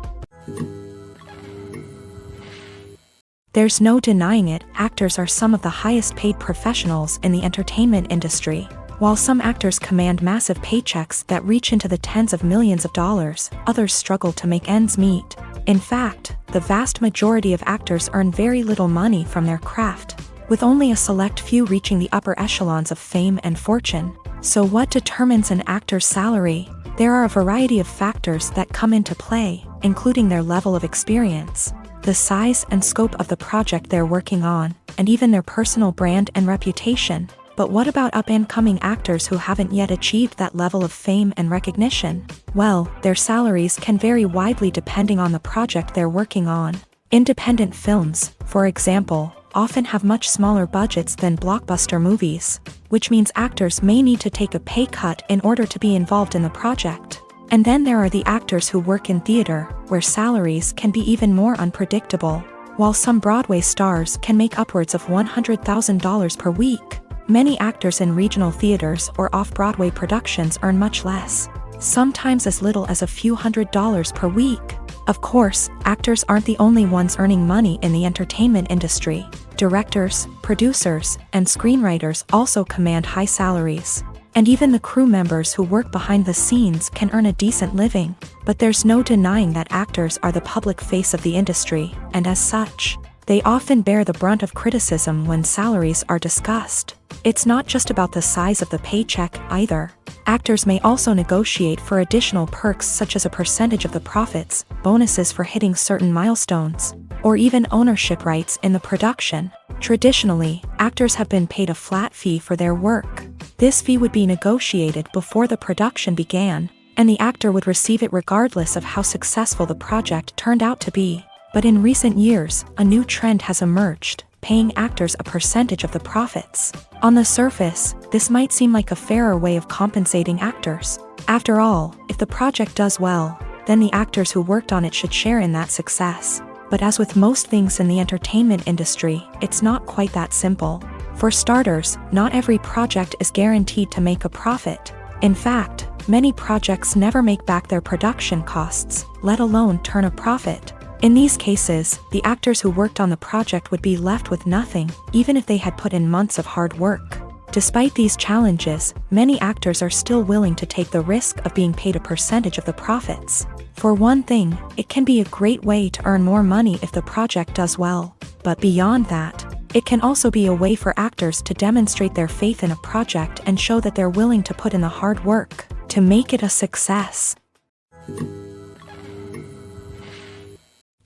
There's no denying it, actors are some of the highest paid professionals in the entertainment industry. While some actors command massive paychecks that reach into the tens of millions of dollars, others struggle to make ends meet. In fact, the vast majority of actors earn very little money from their craft, with only a select few reaching the upper echelons of fame and fortune. So what determines an actor's salary? There are a variety of factors that come into play, including their level of experience, the size and scope of the project they're working on, and even their personal brand and reputation. But what about up-and-coming actors who haven't yet achieved that level of fame and recognition? Well, their salaries can vary widely depending on the project they're working on. Independent films, for example, often have much smaller budgets than blockbuster movies, which means actors may need to take a pay cut in order to be involved in the project. And then there are the actors who work in theater, where salaries can be even more unpredictable. While some Broadway stars can make upwards of $100,000 per week, many actors in regional theaters or off-Broadway productions earn much less, sometimes as little as a few $100s per week. Of course, actors aren't the only ones earning money in the entertainment industry. Directors, producers, and screenwriters also command high salaries. And even the crew members who work behind the scenes can earn a decent living. But there's no denying that actors are the public face of the industry, and as such, they often bear the brunt of criticism when salaries are discussed. It's not just about the size of the paycheck, either. Actors may also negotiate for additional perks such as a percentage of the profits, bonuses for hitting certain milestones, or even ownership rights in the production. Traditionally, actors have been paid a flat fee for their work. This fee would be negotiated before the production began, and the actor would receive it regardless of how successful the project turned out to be. But in recent years, a new trend has emerged, paying actors a percentage of the profits. On the surface, this might seem like a fairer way of compensating actors. After all, if the project does well, then the actors who worked on it should share in that success. But as with most things in the entertainment industry, it's not quite that simple. For starters, not every project is guaranteed to make a profit. In fact, many projects never make back their production costs, let alone turn a profit. In these cases, the actors who worked on the project would be left with nothing, even if they had put in months of hard work. Despite these challenges, many actors are still willing to take the risk of being paid a percentage of the profits. For one thing, it can be a great way to earn more money if the project does well. But beyond that, it can also be a way for actors to demonstrate their faith in a project and show that they're willing to put in the hard work to make it a success.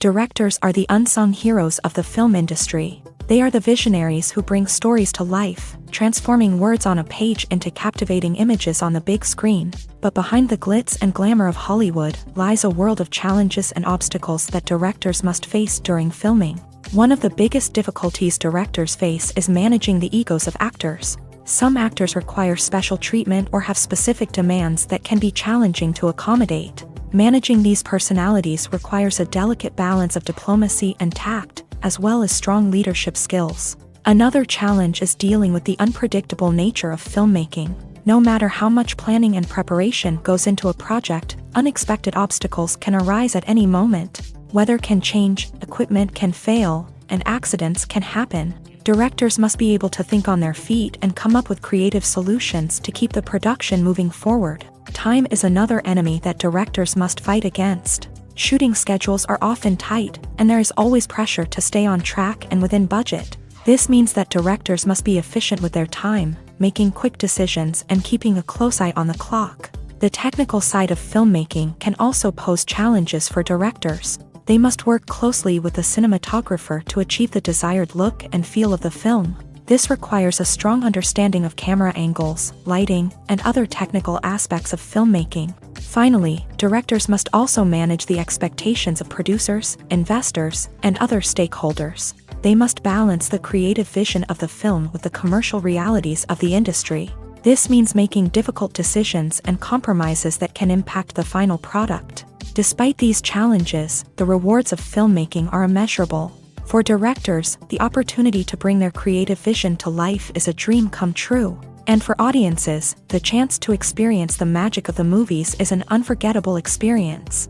Directors are the unsung heroes of the film industry. They are the visionaries who bring stories to life, transforming words on a page into captivating images on the big screen. But behind the glitz and glamour of Hollywood lies a world of challenges and obstacles that directors must face during filming. One of the biggest difficulties directors face is managing the egos of actors. Some actors require special treatment or have specific demands that can be challenging to accommodate. Managing these personalities requires a delicate balance of diplomacy and tact, as well as strong leadership skills. Another challenge is dealing with the unpredictable nature of filmmaking. No matter how much planning and preparation goes into a project, unexpected obstacles can arise at any moment. Weather can change, equipment can fail, and accidents can happen. Directors must be able to think on their feet and come up with creative solutions to keep the production moving forward. Time is another enemy that directors must fight against. Shooting schedules are often tight, and there is always pressure to stay on track and within budget. This means that directors must be efficient with their time, making quick decisions and keeping a close eye on the clock. The technical side of filmmaking can also pose challenges for directors. They must work closely with the cinematographer to achieve the desired look and feel of the film. This requires a strong understanding of camera angles, lighting, and other technical aspects of filmmaking. Finally, directors must also manage the expectations of producers, investors, and other stakeholders. They must balance the creative vision of the film with the commercial realities of the industry. This means making difficult decisions and compromises that can impact the final product. Despite these challenges, the rewards of filmmaking are immeasurable. For directors, the opportunity to bring their creative vision to life is a dream come true. And for audiences, the chance to experience the magic of the movies is an unforgettable experience.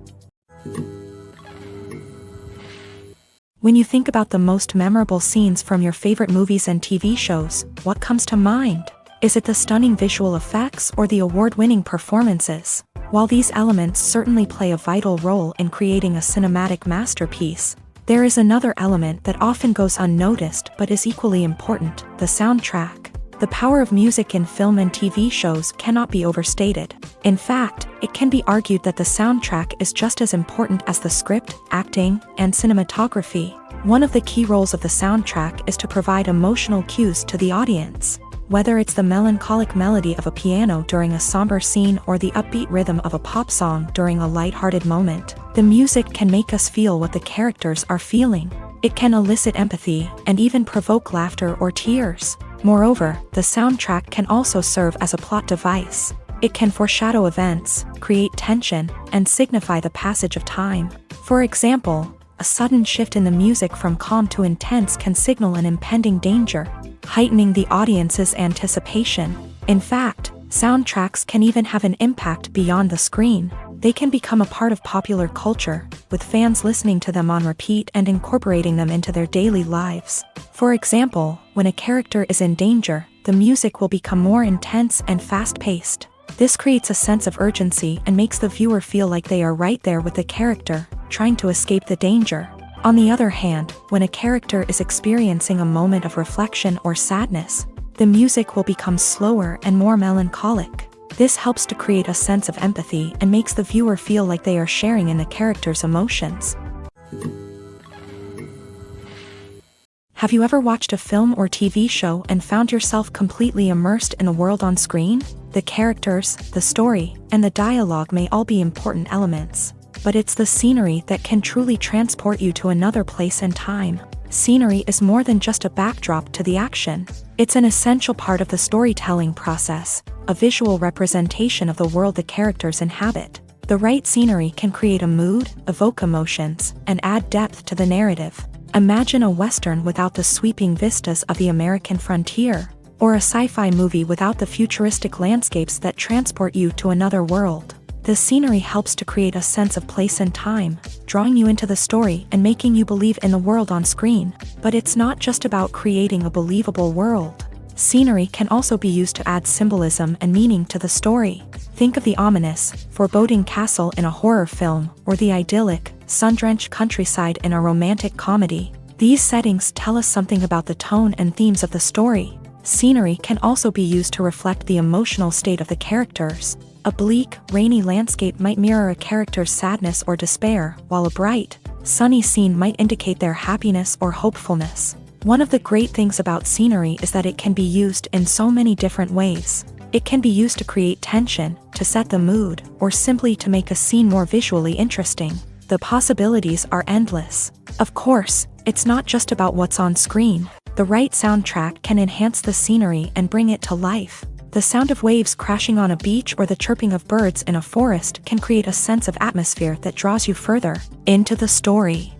When you think about the most memorable scenes from your favorite movies and TV shows, what comes to mind? Is it the stunning visual effects or the award-winning performances? While these elements certainly play a vital role in creating a cinematic masterpiece, there is another element that often goes unnoticed but is equally important: the soundtrack. The power of music in film and TV shows cannot be overstated. In fact, it can be argued that the soundtrack is just as important as the script, acting, and cinematography. One of the key roles of the soundtrack is to provide emotional cues to the audience. Whether it's the melancholic melody of a piano during a somber scene or the upbeat rhythm of a pop song during a lighthearted moment, the music can make us feel what the characters are feeling. It can elicit empathy and even provoke laughter or tears. Moreover, the soundtrack can also serve as a plot device. It can foreshadow events, create tension, and signify the passage of time. For example, a sudden shift in the music from calm to intense can signal an impending danger, heightening the audience's anticipation. In fact, soundtracks can even have an impact beyond the screen. They can become a part of popular culture, with fans listening to them on repeat and incorporating them into their daily lives. For example, when a character is in danger, the music will become more intense and fast-paced. This creates a sense of urgency and makes the viewer feel like they are right there with the character, trying to escape the danger. On the other hand, when a character is experiencing a moment of reflection or sadness, the music will become slower and more melancholic. This helps to create a sense of empathy and makes the viewer feel like they are sharing in the character's emotions. Have you ever watched a film or TV show and found yourself completely immersed in the world on screen? The characters, the story, and the dialogue may all be important elements, but it's the scenery that can truly transport you to another place and time. Scenery is more than just a backdrop to the action. It's an essential part of the storytelling process, a visual representation of the world the characters inhabit. The right scenery can create a mood, evoke emotions, and add depth to the narrative. Imagine a Western without the sweeping vistas of the American frontier, or a sci-fi movie without the futuristic landscapes that transport you to another world. The scenery helps to create a sense of place and time, drawing you into the story and making you believe in the world on screen. But it's not just about creating a believable world. Scenery can also be used to add symbolism and meaning to the story. Think of the ominous, foreboding castle in a horror film, or the idyllic, sun-drenched countryside in a romantic comedy. These settings tell us something about the tone and themes of the story. Scenery can also be used to reflect the emotional state of the characters. A bleak, rainy landscape might mirror a character's sadness or despair, while a bright, sunny scene might indicate their happiness or hopefulness. One of the great things about scenery is that it can be used in so many different ways. It can be used to create tension, to set the mood, or simply to make a scene more visually interesting. The possibilities are endless. Of course, it's not just about what's on screen. The right soundtrack can enhance the scenery and bring it to life. The sound of waves crashing on a beach or the chirping of birds in a forest can create a sense of atmosphere that draws you further into the story.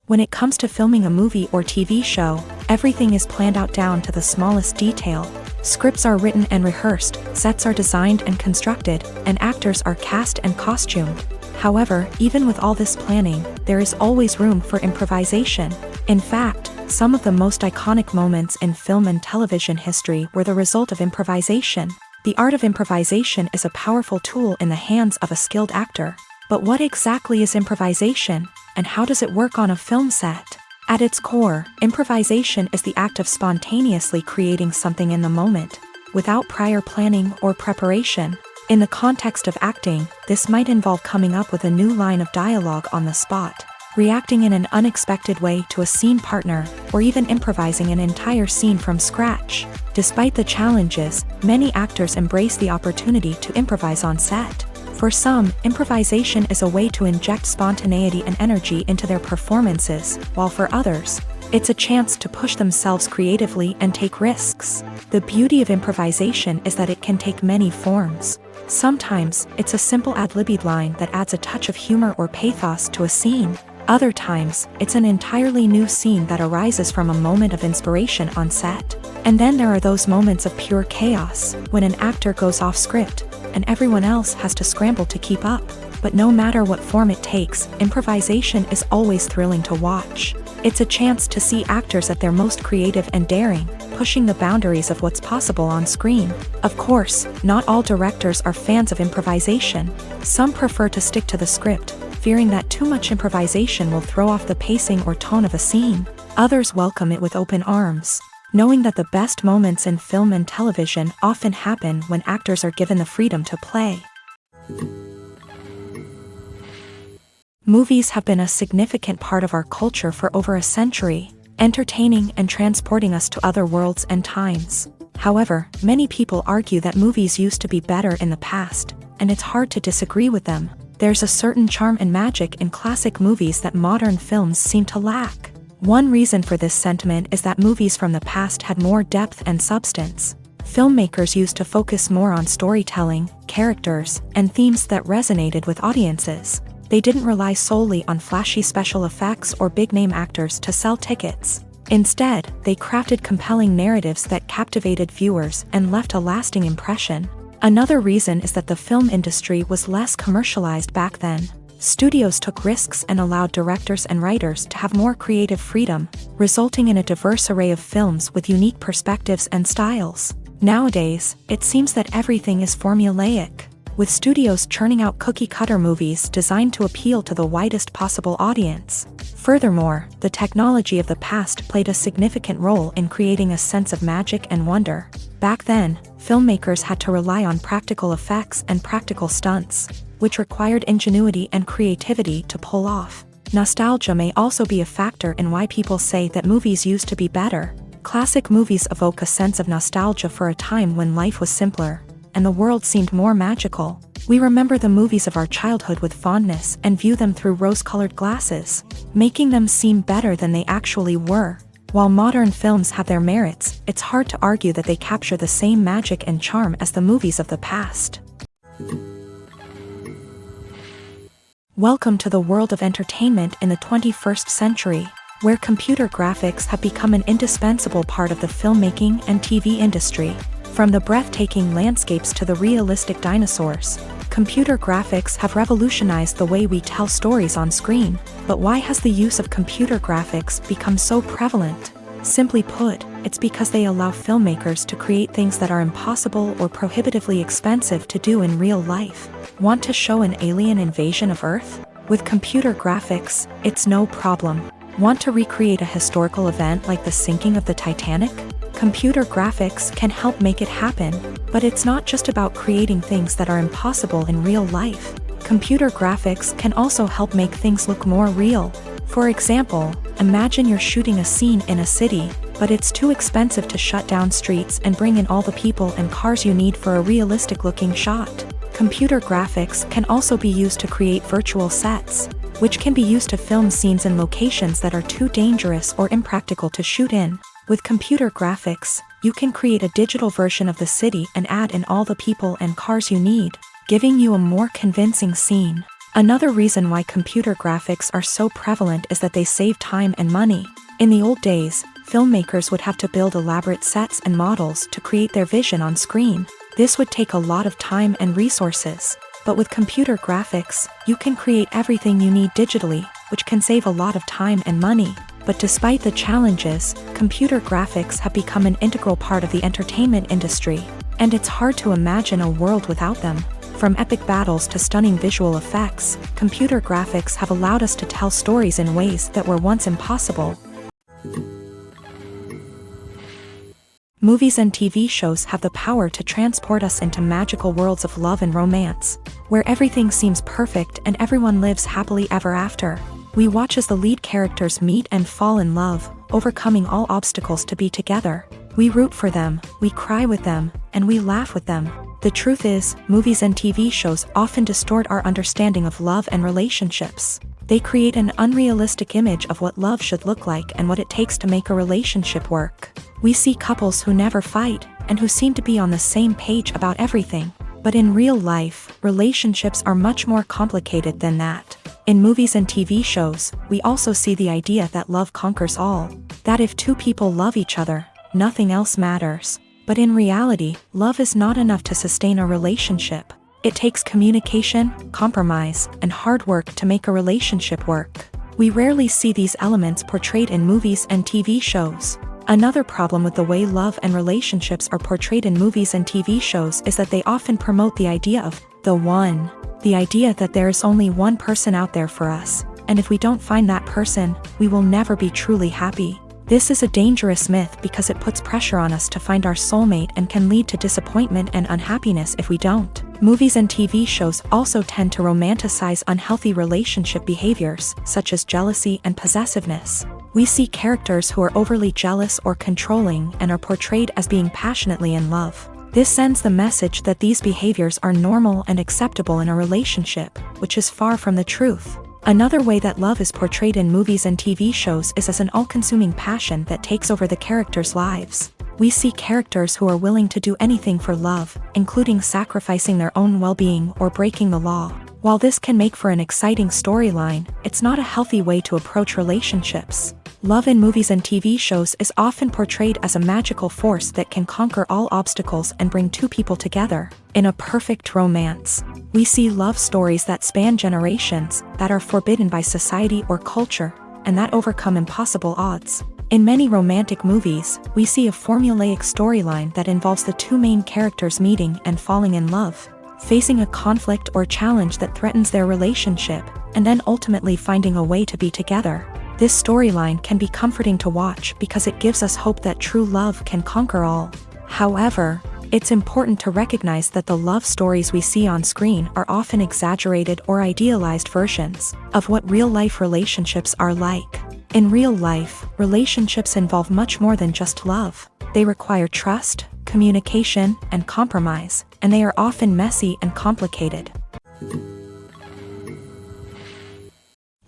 When it comes to filming a movie or TV show, everything is planned out down to the smallest detail. Scripts are written and rehearsed, sets are designed and constructed, and actors are cast and costumed. However, even with all this planning, there is always room for improvisation. In fact, some of the most iconic moments in film and television history were the result of improvisation. The art of improvisation is a powerful tool in the hands of a skilled actor. But what exactly is improvisation, and how does it work on a film set? At its core, improvisation is the act of spontaneously creating something in the moment, without prior planning or preparation. In the context of acting, this might involve coming up with a new line of dialogue on the spot, reacting in an unexpected way to a scene partner, or even improvising an entire scene from scratch. Despite the challenges, many actors embrace the opportunity to improvise on set. For some, improvisation is a way to inject spontaneity and energy into their performances, while for others, it's a chance to push themselves creatively and take risks. The beauty of improvisation is that it can take many forms. Sometimes, it's a simple ad-libbed line that adds a touch of humor or pathos to a scene. Other times, it's an entirely new scene that arises from a moment of inspiration on set. And then there are those moments of pure chaos, when an actor goes off script, and everyone else has to scramble to keep up. But no matter what form it takes, improvisation is always thrilling to watch. It's a chance to see actors at their most creative and daring, pushing the boundaries of what's possible on screen. Of course, not all directors are fans of improvisation. Some prefer to stick to the script, fearing that too much improvisation will throw off the pacing or tone of a scene. Others welcome it with open arms, knowing that the best moments in film and television often happen when actors are given the freedom to play. Movies have been a significant part of our culture for over a century, entertaining and transporting us to other worlds and times. However, many people argue that movies used to be better in the past, and it's hard to disagree with them. There's a certain charm and magic in classic movies that modern films seem to lack. One reason for this sentiment is that movies from the past had more depth and substance. Filmmakers used to focus more on storytelling, characters, and themes that resonated with audiences. They didn't rely solely on flashy special effects or big-name actors to sell tickets. Instead, they crafted compelling narratives that captivated viewers and left a lasting impression. Another reason is that the film industry was less commercialized back then. Studios took risks and allowed directors and writers to have more creative freedom, resulting in a diverse array of films with unique perspectives and styles. Nowadays, it seems that everything is formulaic, with studios churning out cookie-cutter movies designed to appeal to the widest possible audience. Furthermore, the technology of the past played a significant role in creating a sense of magic and wonder. Back then, filmmakers had to rely on practical effects and practical stunts, which required ingenuity and creativity to pull off. Nostalgia may also be a factor in why people say that movies used to be better. Classic movies evoke a sense of nostalgia for a time when life was simpler, and the world seemed more magical. We remember the movies of our childhood with fondness and view them through rose-colored glasses, making them seem better than they actually were. While modern films have their merits, it's hard to argue that they capture the same magic and charm as the movies of the past. Welcome to the world of entertainment in the 21st century, where computer graphics have become an indispensable part of the filmmaking and TV industry. From the breathtaking landscapes to the realistic dinosaurs, computer graphics have revolutionized the way we tell stories on screen. But why has the use of computer graphics become so prevalent? Simply put, it's because they allow filmmakers to create things that are impossible or prohibitively expensive to do in real life. Want to show an alien invasion of Earth? With computer graphics, it's no problem. Want to recreate a historical event like the sinking of the Titanic? Computer graphics can help make it happen, but it's not just about creating things that are impossible in real life. Computer graphics can also help make things look more real. For example, imagine you're shooting a scene in a city, but it's too expensive to shut down streets and bring in all the people and cars you need for a realistic-looking shot. Computer graphics can also be used to create virtual sets, which can be used to film scenes in locations that are too dangerous or impractical to shoot in. With computer graphics, you can create a digital version of the city and add in all the people and cars you need, giving you a more convincing scene. Another reason why computer graphics are so prevalent is that they save time and money. In the old days, filmmakers would have to build elaborate sets and models to create their vision on screen. This would take a lot of time and resources. But with computer graphics, you can create everything you need digitally, which can save a lot of time and money. But despite the challenges, computer graphics have become an integral part of the entertainment industry, and it's hard to imagine a world without them. From epic battles to stunning visual effects, computer graphics have allowed us to tell stories in ways that were once impossible. Movies and TV shows have the power to transport us into magical worlds of love and romance, where everything seems perfect and everyone lives happily ever after. We watch as the lead characters meet and fall in love, overcoming all obstacles to be together. We root for them, we cry with them, and we laugh with them. The truth is, movies and TV shows often distort our understanding of love and relationships. They create an unrealistic image of what love should look like and what it takes to make a relationship work. We see couples who never fight, and who seem to be on the same page about everything. But in real life, relationships are much more complicated than that. In movies and TV shows, we also see the idea that love conquers all. That if two people love each other, nothing else matters. But in reality, love is not enough to sustain a relationship. It takes communication, compromise, and hard work to make a relationship work. We rarely see these elements portrayed in movies and TV shows. Another problem with the way love and relationships are portrayed in movies and TV shows is that they often promote the idea of the one. The idea that there is only one person out there for us, and if we don't find that person, we will never be truly happy. This is a dangerous myth because it puts pressure on us to find our soulmate and can lead to disappointment and unhappiness if we don't. Movies and TV shows also tend to romanticize unhealthy relationship behaviors, such as jealousy and possessiveness. We see characters who are overly jealous or controlling and are portrayed as being passionately in love. This sends the message that these behaviors are normal and acceptable in a relationship, which is far from the truth. Another way that love is portrayed in movies and TV shows is as an all-consuming passion that takes over the characters' lives. We see characters who are willing to do anything for love, including sacrificing their own well-being or breaking the law. While this can make for an exciting storyline, it's not a healthy way to approach relationships. Love in movies and TV shows is often portrayed as a magical force that can conquer all obstacles and bring two people together. In a perfect romance, we see love stories that span generations, that are forbidden by society or culture, and that overcome impossible odds. In many romantic movies, we see a formulaic storyline that involves the two main characters meeting and falling in love, facing a conflict or challenge that threatens their relationship, and then ultimately finding a way to be together. This storyline can be comforting to watch because it gives us hope that true love can conquer all. However, it's important to recognize that the love stories we see on screen are often exaggerated or idealized versions of what real-life relationships are like. In real life, relationships involve much more than just love. They require trust, communication, and compromise, and they are often messy and complicated.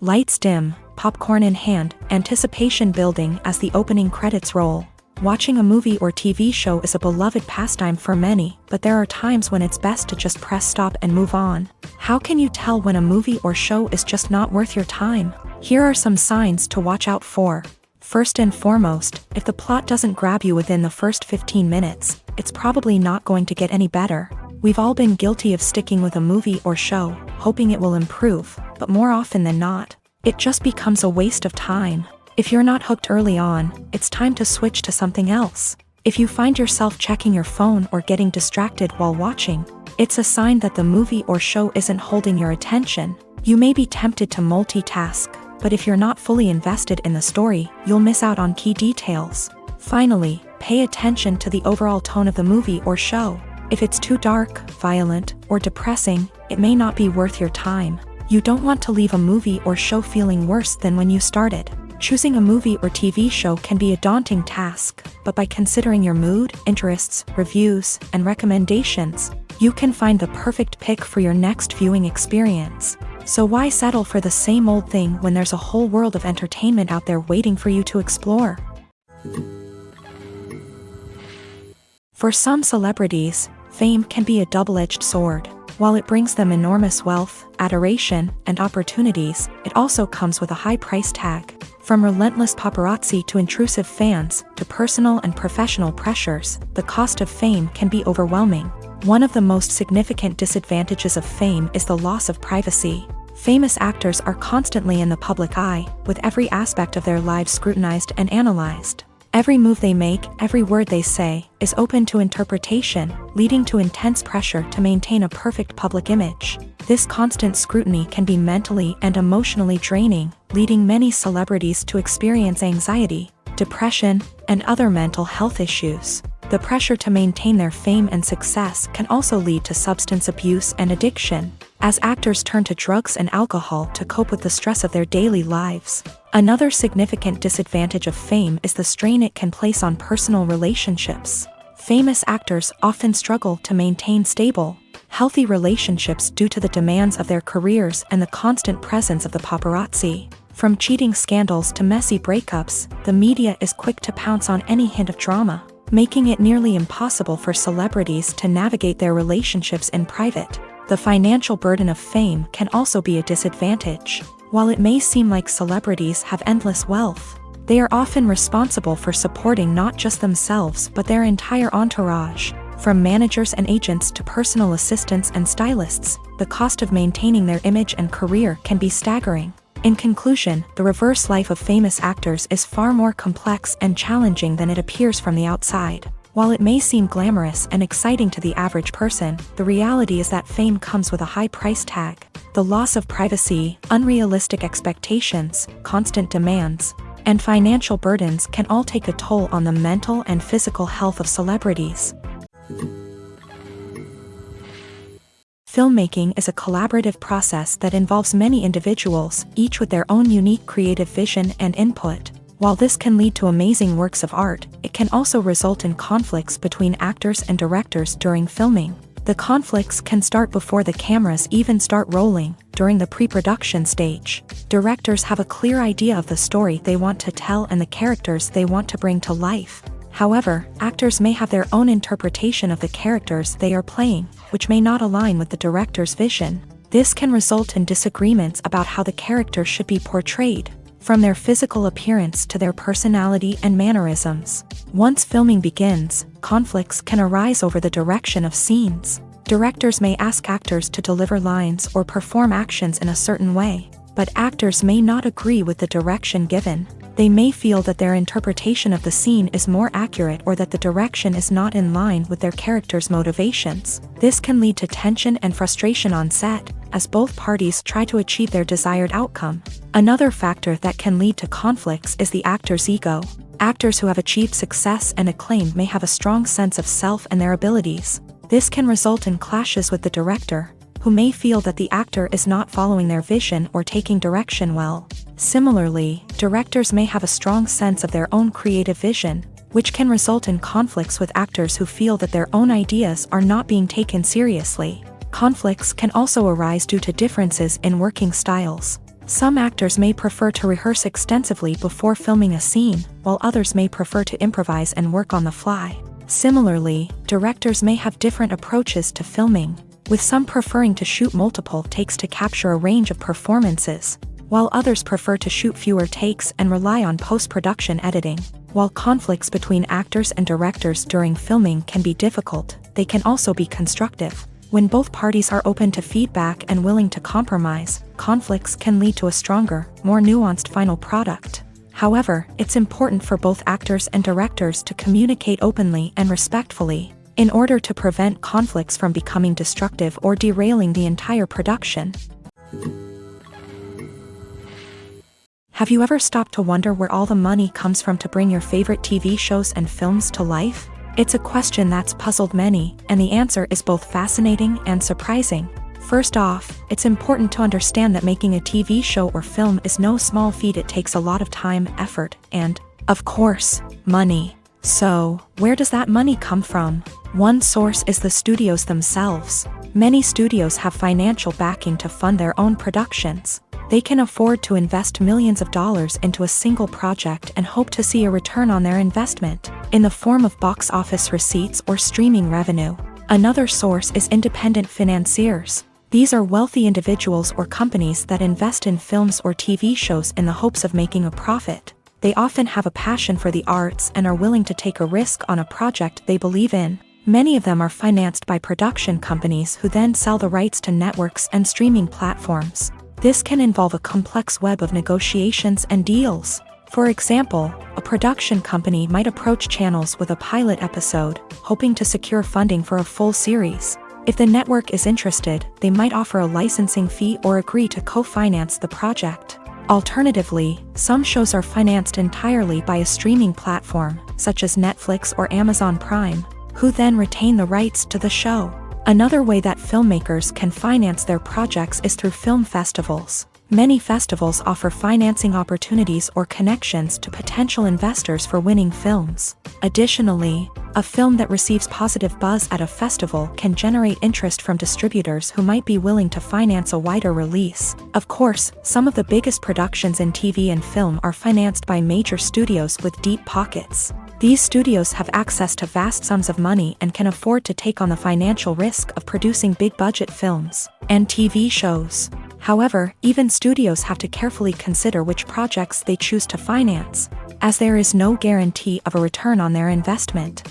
Lights dim, popcorn in hand, anticipation building as the opening credits roll. Watching a movie or TV show is a beloved pastime for many, but there are times when it's best to just press stop and move on. How can you tell when a movie or show is just not worth your time? Here are some signs to watch out for. First and foremost, if the plot doesn't grab you within the first 15 minutes, it's probably not going to get any better. We've all been guilty of sticking with a movie or show, hoping it will improve, but more often than not, it just becomes a waste of time. If you're not hooked early on, it's time to switch to something else. If you find yourself checking your phone or getting distracted while watching, it's a sign that the movie or show isn't holding your attention. You may be tempted to multitask, but if you're not fully invested in the story, you'll miss out on key details. Finally, pay attention to the overall tone of the movie or show. If it's too dark, violent, or depressing, it may not be worth your time. You don't want to leave a movie or show feeling worse than when you started. Choosing a movie or TV show can be a daunting task, but by considering your mood, interests, reviews, and recommendations, you can find the perfect pick for your next viewing experience. So why settle for the same old thing when there's a whole world of entertainment out there waiting for you to explore? For some celebrities, fame can be a double-edged sword. While it brings them enormous wealth, adoration, and opportunities, it also comes with a high price tag. From relentless paparazzi to intrusive fans, to personal and professional pressures, the cost of fame can be overwhelming. One of the most significant disadvantages of fame is the loss of privacy. Famous actors are constantly in the public eye, with every aspect of their lives scrutinized and analyzed. Every move they make, every word they say, is open to interpretation, leading to intense pressure to maintain a perfect public image. This constant scrutiny can be mentally and emotionally draining, leading many celebrities to experience anxiety, depression, and other mental health issues. The pressure to maintain their fame and success can also lead to substance abuse and addiction, as actors turn to drugs and alcohol to cope with the stress of their daily lives. Another significant disadvantage of fame is the strain it can place on personal relationships. Famous actors often struggle to maintain stable, healthy relationships due to the demands of their careers and the constant presence of the paparazzi. From cheating scandals to messy breakups, the media is quick to pounce on any hint of drama, making it nearly impossible for celebrities to navigate their relationships in private. The financial burden of fame can also be a disadvantage. While it may seem like celebrities have endless wealth, they are often responsible for supporting not just themselves but their entire entourage. From managers and agents to personal assistants and stylists, the cost of maintaining their image and career can be staggering. In conclusion, the reverse life of famous actors is far more complex and challenging than it appears from the outside. While it may seem glamorous and exciting to the average person, the reality is that fame comes with a high price tag. The loss of privacy, unrealistic expectations, constant demands, and financial burdens can all take a toll on the mental and physical health of celebrities. Filmmaking is a collaborative process that involves many individuals, each with their own unique creative vision and input. While this can lead to amazing works of art, it can also result in conflicts between actors and directors during filming. The conflicts can start before the cameras even start rolling, during the pre-production stage. Directors have a clear idea of the story they want to tell and the characters they want to bring to life. However, actors may have their own interpretation of the characters they are playing, which may not align with the director's vision. This can result in disagreements about how the character should be portrayed, from their physical appearance to their personality and mannerisms. Once filming begins, conflicts can arise over the direction of scenes. Directors may ask actors to deliver lines or perform actions in a certain way, but actors may not agree with the direction given. They may feel that their interpretation of the scene is more accurate or that the direction is not in line with their character's motivations. This can lead to tension and frustration on set, as both parties try to achieve their desired outcome. Another factor that can lead to conflicts is the actor's ego. Actors who have achieved success and acclaim may have a strong sense of self and their abilities. This can result in clashes with the director, who may feel that the actor is not following their vision or taking direction well. Similarly, directors may have a strong sense of their own creative vision, which can result in conflicts with actors who feel that their own ideas are not being taken seriously. Conflicts can also arise due to differences in working styles. Some actors may prefer to rehearse extensively before filming a scene, while others may prefer to improvise and work on the fly. Similarly, directors may have different approaches to filming, with some preferring to shoot multiple takes to capture a range of performances, while others prefer to shoot fewer takes and rely on post-production editing. While conflicts between actors and directors during filming can be difficult, they can also be constructive. When both parties are open to feedback and willing to compromise, conflicts can lead to a stronger, more nuanced final product. However, it's important for both actors and directors to communicate openly and respectfully, in order to prevent conflicts from becoming destructive or derailing the entire production. Have you ever stopped to wonder where all the money comes from to bring your favorite TV shows and films to life? It's a question that's puzzled many, and the answer is both fascinating and surprising. First off, it's important to understand that making a TV show or film is no small feat. It takes a lot of time, effort, and, of course, money. So, where does that money come from? One source is the studios themselves. Many studios have financial backing to fund their own productions. They can afford to invest millions of dollars into a single project and hope to see a return on their investment, in the form of box office receipts or streaming revenue. Another source is independent financiers. These are wealthy individuals or companies that invest in films or TV shows in the hopes of making a profit. They often have a passion for the arts and are willing to take a risk on a project they believe in. Many of them are financed by production companies who then sell the rights to networks and streaming platforms. This can involve a complex web of negotiations and deals. For example, a production company might approach channels with a pilot episode, hoping to secure funding for a full series. If the network is interested, they might offer a licensing fee or agree to co-finance the project. Alternatively, some shows are financed entirely by a streaming platform, such as Netflix or Amazon Prime, who then retain the rights to the show. Another way that filmmakers can finance their projects is through film festivals. Many festivals offer financing opportunities or connections to potential investors for winning films. Additionally, a film that receives positive buzz at a festival can generate interest from distributors who might be willing to finance a wider release. Of course, some of the biggest productions in TV and film are financed by major studios with deep pockets. These studios have access to vast sums of money and can afford to take on the financial risk of producing big-budget films and TV shows. However, even studios have to carefully consider which projects they choose to finance, as there is no guarantee of a return on their investment.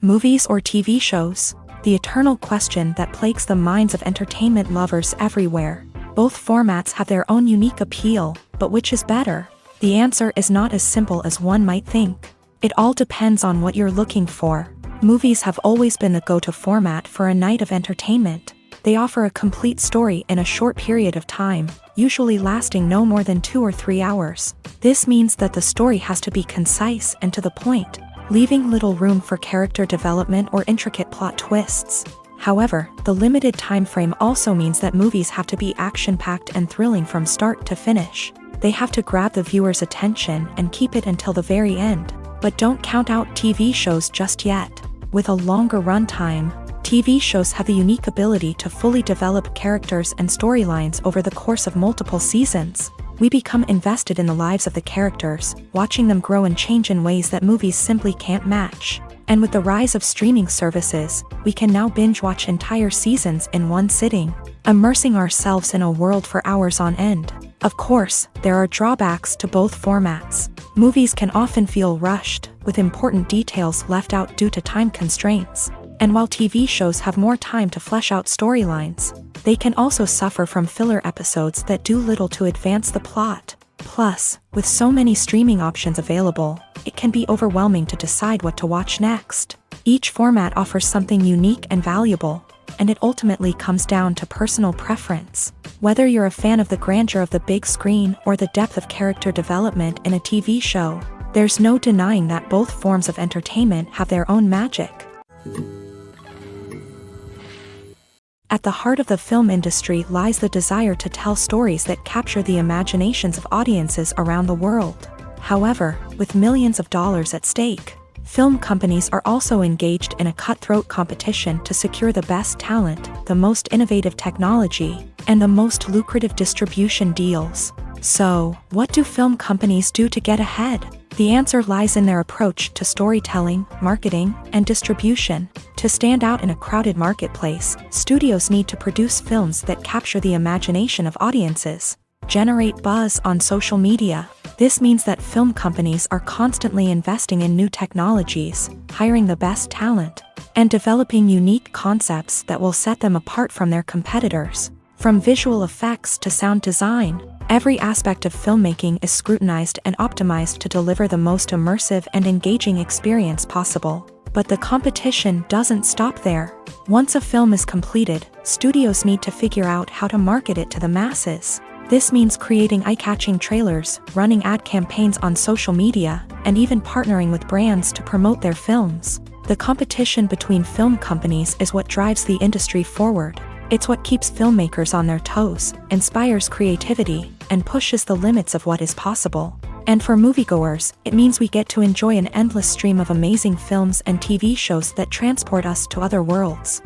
Movies or TV shows? The eternal question that plagues the minds of entertainment lovers everywhere. Both formats have their own unique appeal, but which is better? The answer is not as simple as one might think. It all depends on what you're looking for. Movies have always been the go-to format for a night of entertainment. They offer a complete story in a short period of time, usually lasting no more than 2 or 3 hours. This means that the story has to be concise and to the point, leaving little room for character development or intricate plot twists. However, the limited time frame also means that movies have to be action-packed and thrilling from start to finish. They have to grab the viewer's attention and keep it until the very end. But don't count out TV shows just yet. With a longer runtime, TV shows have the unique ability to fully develop characters and storylines over the course of multiple seasons. We become invested in the lives of the characters, watching them grow and change in ways that movies simply can't match. And with the rise of streaming services, we can now binge-watch entire seasons in one sitting, immersing ourselves in a world for hours on end. Of course, there are drawbacks to both formats. Movies can often feel rushed, with important details left out due to time constraints. And while TV shows have more time to flesh out storylines, they can also suffer from filler episodes that do little to advance the plot. Plus, with so many streaming options available, it can be overwhelming to decide what to watch next. Each format offers something unique and valuable, and it ultimately comes down to personal preference. Whether you're a fan of the grandeur of the big screen or the depth of character development in a TV show, there's no denying that both forms of entertainment have their own magic. At the heart of the film industry lies the desire to tell stories that capture the imaginations of audiences around the world. However, with millions of dollars at stake, film companies are also engaged in a cutthroat competition to secure the best talent, the most innovative technology, and the most lucrative distribution deals. So, what do film companies do to get ahead? The answer lies in their approach to storytelling, marketing, and distribution. To stand out in a crowded marketplace, studios need to produce films that capture the imagination of audiences, generate buzz on social media. This means that film companies are constantly investing in new technologies, hiring the best talent, and developing unique concepts that will set them apart from their competitors. From visual effects to sound design, every aspect of filmmaking is scrutinized and optimized to deliver the most immersive and engaging experience possible. But the competition doesn't stop there. Once a film is completed, studios need to figure out how to market it to the masses. This means creating eye-catching trailers, running ad campaigns on social media, and even partnering with brands to promote their films. The competition between film companies is what drives the industry forward. It's what keeps filmmakers on their toes, inspires creativity, and pushes the limits of what is possible. And for moviegoers, it means we get to enjoy an endless stream of amazing films and TV shows that transport us to other worlds.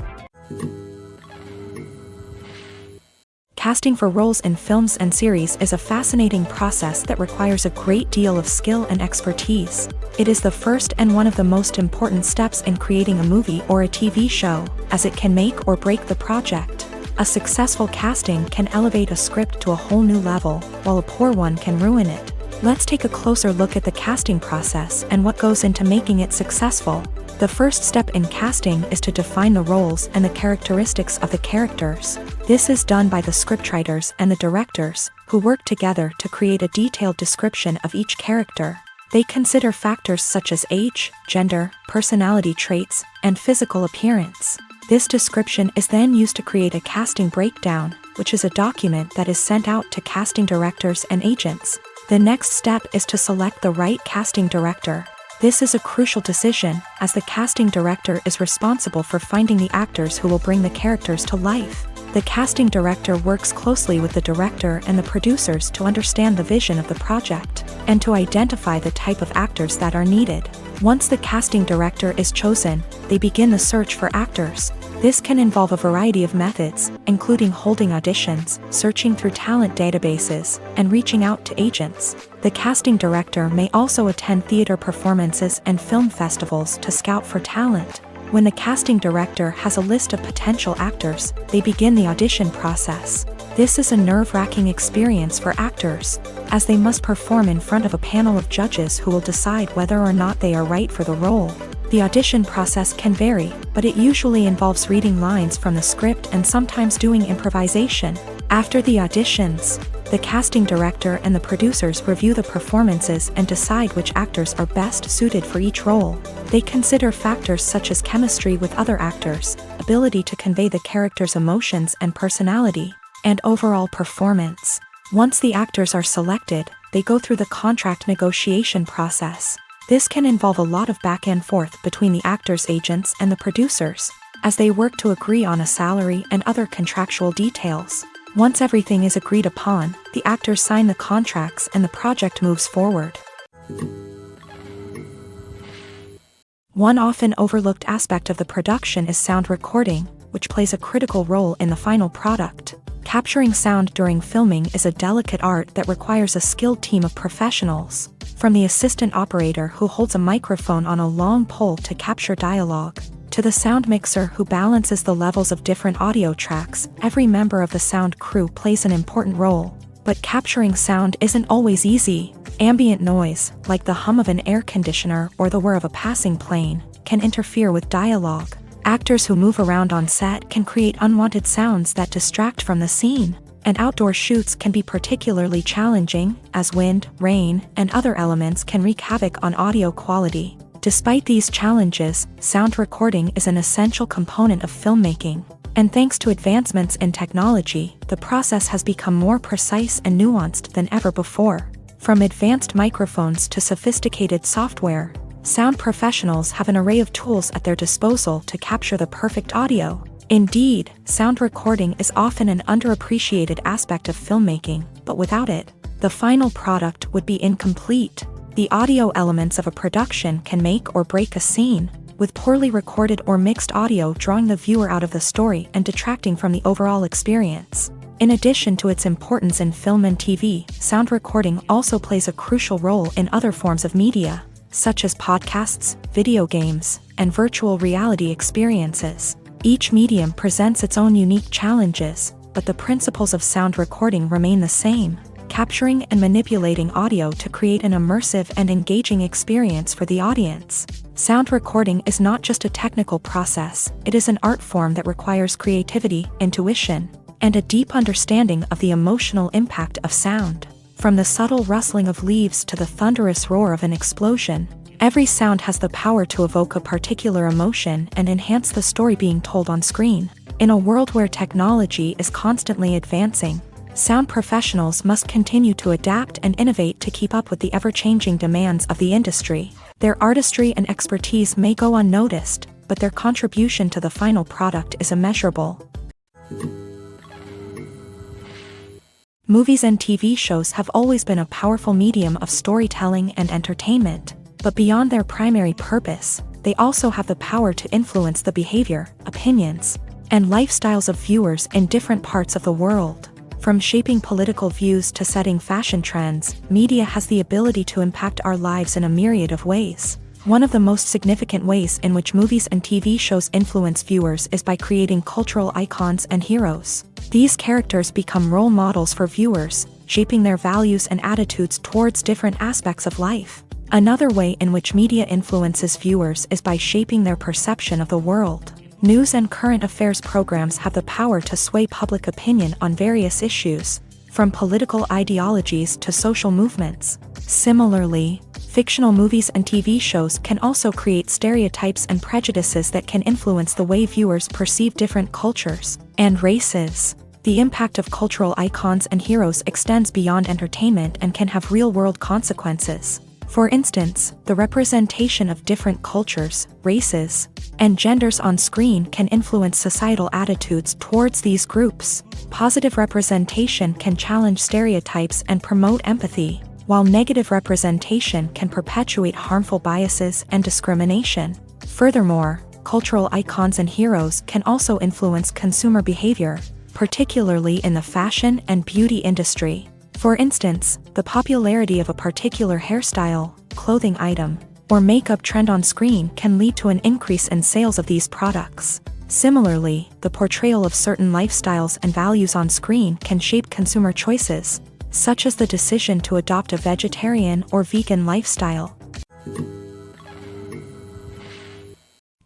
Casting for roles in films and series is a fascinating process that requires a great deal of skill and expertise. It is the first and one of the most important steps in creating a movie or a TV show, as it can make or break the project. A successful casting can elevate a script to a whole new level, while a poor one can ruin it. Let's take a closer look at the casting process and what goes into making it successful. The first step in casting is to define the roles and the characteristics of the characters. This is done by the scriptwriters and the directors, who work together to create a detailed description of each character. They consider factors such as age, gender, personality traits, and physical appearance. This description is then used to create a casting breakdown, which is a document that is sent out to casting directors and agents. The next step is to select the right casting director. This is a crucial decision, as the casting director is responsible for finding the actors who will bring the characters to life. The casting director works closely with the director and the producers to understand the vision of the project, and to identify the type of actors that are needed. Once the casting director is chosen, they begin the search for actors. This can involve a variety of methods, including holding auditions, searching through talent databases, and reaching out to agents. The casting director may also attend theater performances and film festivals to scout for talent. When the casting director has a list of potential actors, they begin the audition process. This is a nerve-wracking experience for actors, as they must perform in front of a panel of judges who will decide whether or not they are right for the role. The audition process can vary, but it usually involves reading lines from the script and sometimes doing improvisation. After the auditions, the casting director and the producers review the performances and decide which actors are best suited for each role. They consider factors such as chemistry with other actors, ability to convey the character's emotions and personality, and overall performance. Once the actors are selected, they go through the contract negotiation process. This can involve a lot of back and forth between the actors' agents and the producers, as they work to agree on a salary and other contractual details. Once everything is agreed upon, the actors sign the contracts and the project moves forward. One often overlooked aspect of the production is sound recording, which plays a critical role in the final product. Capturing sound during filming is a delicate art that requires a skilled team of professionals. From the assistant operator who holds a microphone on a long pole to capture dialogue, to the sound mixer who balances the levels of different audio tracks, every member of the sound crew plays an important role. But capturing sound isn't always easy. Ambient noise, like the hum of an air conditioner or the whir of a passing plane, can interfere with dialogue. Actors who move around on set can create unwanted sounds that distract from the scene. And outdoor shoots can be particularly challenging, as wind, rain, and other elements can wreak havoc on audio quality. Despite these challenges, sound recording is an essential component of filmmaking. And thanks to advancements in technology, the process has become more precise and nuanced than ever before. From advanced microphones to sophisticated software, sound professionals have an array of tools at their disposal to capture the perfect audio. Indeed, sound recording is often an underappreciated aspect of filmmaking, but without it, the final product would be incomplete. The audio elements of a production can make or break a scene, with poorly recorded or mixed audio drawing the viewer out of the story and detracting from the overall experience. In addition to its importance in film and TV, sound recording also plays a crucial role in other forms of media, such as podcasts, video games, and virtual reality experiences. Each medium presents its own unique challenges, but the principles of sound recording remain the same, capturing and manipulating audio to create an immersive and engaging experience for the audience. Sound recording is not just a technical process, it is an art form that requires creativity, intuition, and a deep understanding of the emotional impact of sound. From the subtle rustling of leaves to the thunderous roar of an explosion, every sound has the power to evoke a particular emotion and enhance the story being told on screen. In a world where technology is constantly advancing, Sound professionals must continue to adapt and innovate to keep up with the ever-changing demands of the industry. Their artistry and expertise may go unnoticed, but their contribution to the final product is immeasurable. Movies and TV shows have always been a powerful medium of storytelling and entertainment, but beyond their primary purpose, they also have the power to influence the behavior, opinions, and lifestyles of viewers in different parts of the world. From shaping political views to setting fashion trends, media has the ability to impact our lives in a myriad of ways. One of the most significant ways in which movies and TV shows influence viewers is by creating cultural icons and heroes. These characters become role models for viewers, shaping their values and attitudes towards different aspects of life. Another way in which media influences viewers is by shaping their perception of the world. News and current affairs programs have the power to sway public opinion on various issues, from political ideologies to social movements. Similarly, fictional movies and TV shows can also create stereotypes and prejudices that can influence the way viewers perceive different cultures and races. The impact of cultural icons and heroes extends beyond entertainment and can have real-world consequences. For instance, the representation of different cultures, races, and genders on screen can influence societal attitudes towards these groups. Positive representation can challenge stereotypes and promote empathy, while negative representation can perpetuate harmful biases and discrimination. Furthermore, cultural icons and heroes can also influence consumer behavior, particularly in the fashion and beauty industry. For instance, the popularity of a particular hairstyle, clothing item, or makeup trend on screen can lead to an increase in sales of these products. Similarly, the portrayal of certain lifestyles and values on screen can shape consumer choices, such as the decision to adopt a vegetarian or vegan lifestyle.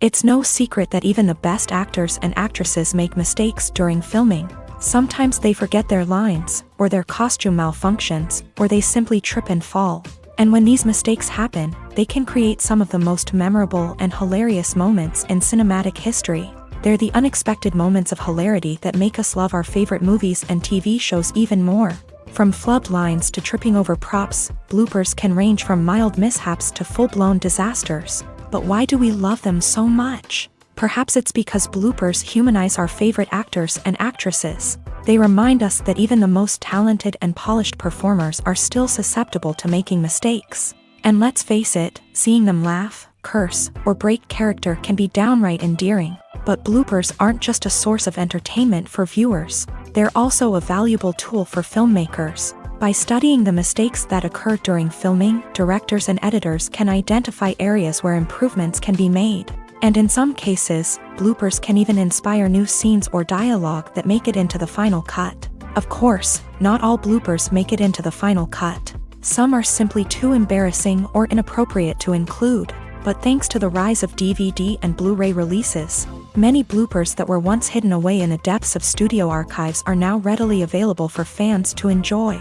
It's no secret that even the best actors and actresses make mistakes during filming. Sometimes they forget their lines, or their costume malfunctions, or they simply trip and fall. And when these mistakes happen, they can create some of the most memorable and hilarious moments in cinematic history. They're the unexpected moments of hilarity that make us love our favorite movies and TV shows even more. From flubbed lines to tripping over props, bloopers can range from mild mishaps to full-blown disasters. But why do we love them so much? Perhaps it's because bloopers humanize our favorite actors and actresses. They remind us that even the most talented and polished performers are still susceptible to making mistakes. And let's face it, seeing them laugh, curse, or break character can be downright endearing. But bloopers aren't just a source of entertainment for viewers. They're also a valuable tool for filmmakers. By studying the mistakes that occur during filming, directors and editors can identify areas where improvements can be made. And in some cases, bloopers can even inspire new scenes or dialogue that make it into the final cut. Of course, not all bloopers make it into the final cut. Some are simply too embarrassing or inappropriate to include. But thanks to the rise of DVD and Blu-ray releases, many bloopers that were once hidden away in the depths of studio archives are now readily available for fans to enjoy.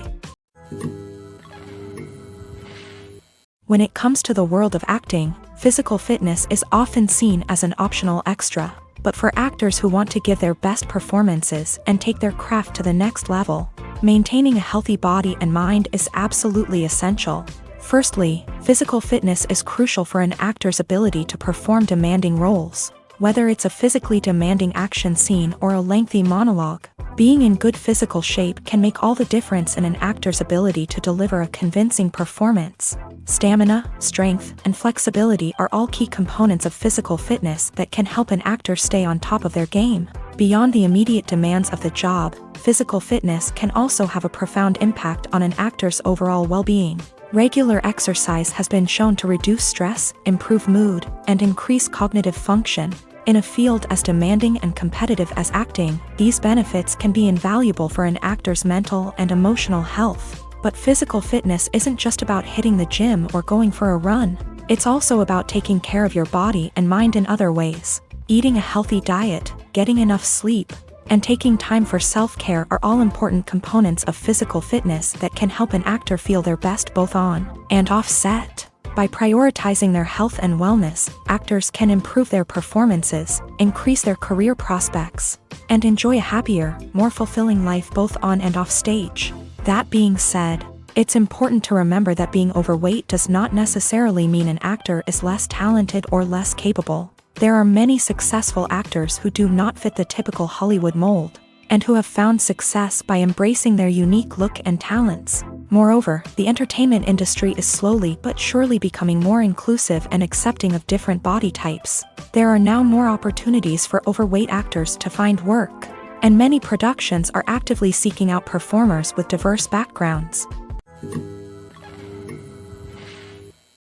When it comes to the world of acting, physical fitness is often seen as an optional extra. But for actors who want to give their best performances and take their craft to the next level, maintaining a healthy body and mind is absolutely essential. Firstly, physical fitness is crucial for an actor's ability to perform demanding roles. Whether it's a physically demanding action scene or a lengthy monologue, being in good physical shape can make all the difference in an actor's ability to deliver a convincing performance. Stamina, strength, and flexibility are all key components of physical fitness that can help an actor stay on top of their game. Beyond the immediate demands of the job, physical fitness can also have a profound impact on an actor's overall well-being. Regular exercise has been shown to reduce stress, improve mood, and increase cognitive function. In a field as demanding and competitive as acting, these benefits can be invaluable for an actor's mental and emotional health. But physical fitness isn't just about hitting the gym or going for a run. It's also about taking care of your body and mind in other ways. Eating a healthy diet, getting enough sleep, and taking time for self-care are all important components of physical fitness that can help an actor feel their best both on and off set. By prioritizing their health and wellness, actors can improve their performances, increase their career prospects, and enjoy a happier, more fulfilling life both on and off stage. That being said, it's important to remember that being overweight does not necessarily mean an actor is less talented or less capable. There are many successful actors who do not fit the typical Hollywood mold, and who have found success by embracing their unique look and talents. Moreover, the entertainment industry is slowly but surely becoming more inclusive and accepting of different body types. There are now more opportunities for overweight actors to find work, and many productions are actively seeking out performers with diverse backgrounds.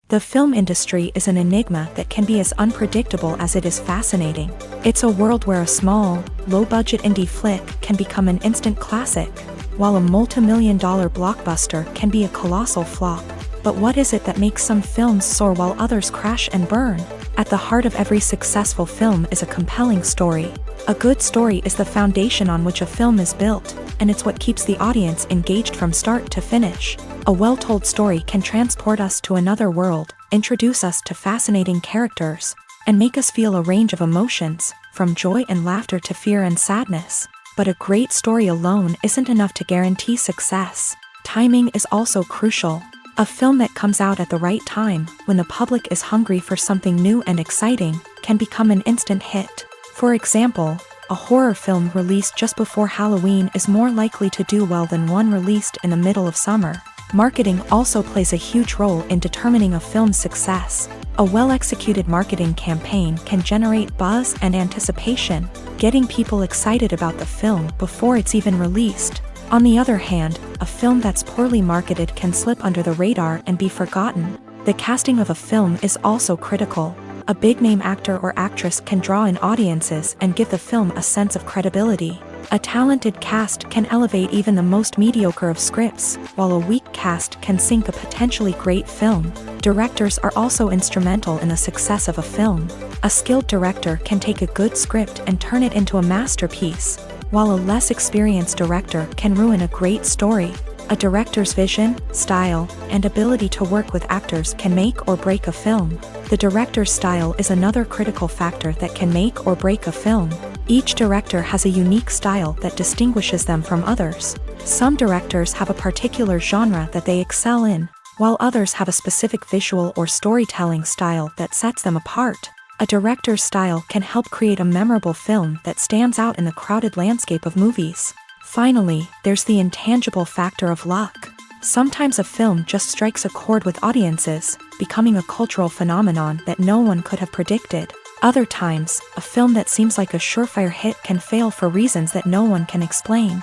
The film industry is an enigma that can be as unpredictable as it is fascinating. It's a world where a small, low-budget indie flick can become an instant classic, while a multi-million-dollar blockbuster can be a colossal flop. But what is it that makes some films soar while others crash and burn? At the heart of every successful film is a compelling story. A good story is the foundation on which a film is built, and it's what keeps the audience engaged from start to finish. A well-told story can transport us to another world, introduce us to fascinating characters, and make us feel a range of emotions, from joy and laughter to fear and sadness. But a great story alone isn't enough to guarantee success. Timing is also crucial. A film that comes out at the right time, when the public is hungry for something new and exciting, can become an instant hit. For example, a horror film released just before Halloween is more likely to do well than one released in the middle of summer. Marketing also plays a huge role in determining a film's success. A well-executed marketing campaign can generate buzz and anticipation, getting people excited about the film before it's even released. On the other hand, a film that's poorly marketed can slip under the radar and be forgotten. The casting of a film is also critical. A big-name actor or actress can draw in audiences and give the film a sense of credibility. A talented cast can elevate even the most mediocre of scripts, while a weak cast can sink a potentially great film. Directors are also instrumental in the success of a film. A skilled director can take a good script and turn it into a masterpiece, while a less experienced director can ruin a great story. A director's vision, style, and ability to work with actors can make or break a film. The director's style is another critical factor that can make or break a film. Each director has a unique style that distinguishes them from others. Some directors have a particular genre that they excel in, while others have a specific visual or storytelling style that sets them apart. A director's style can help create a memorable film that stands out in the crowded landscape of movies. Finally, there's the intangible factor of luck. Sometimes a film just strikes a chord with audiences, becoming a cultural phenomenon that no one could have predicted. Other times, a film that seems like a surefire hit can fail for reasons that no one can explain.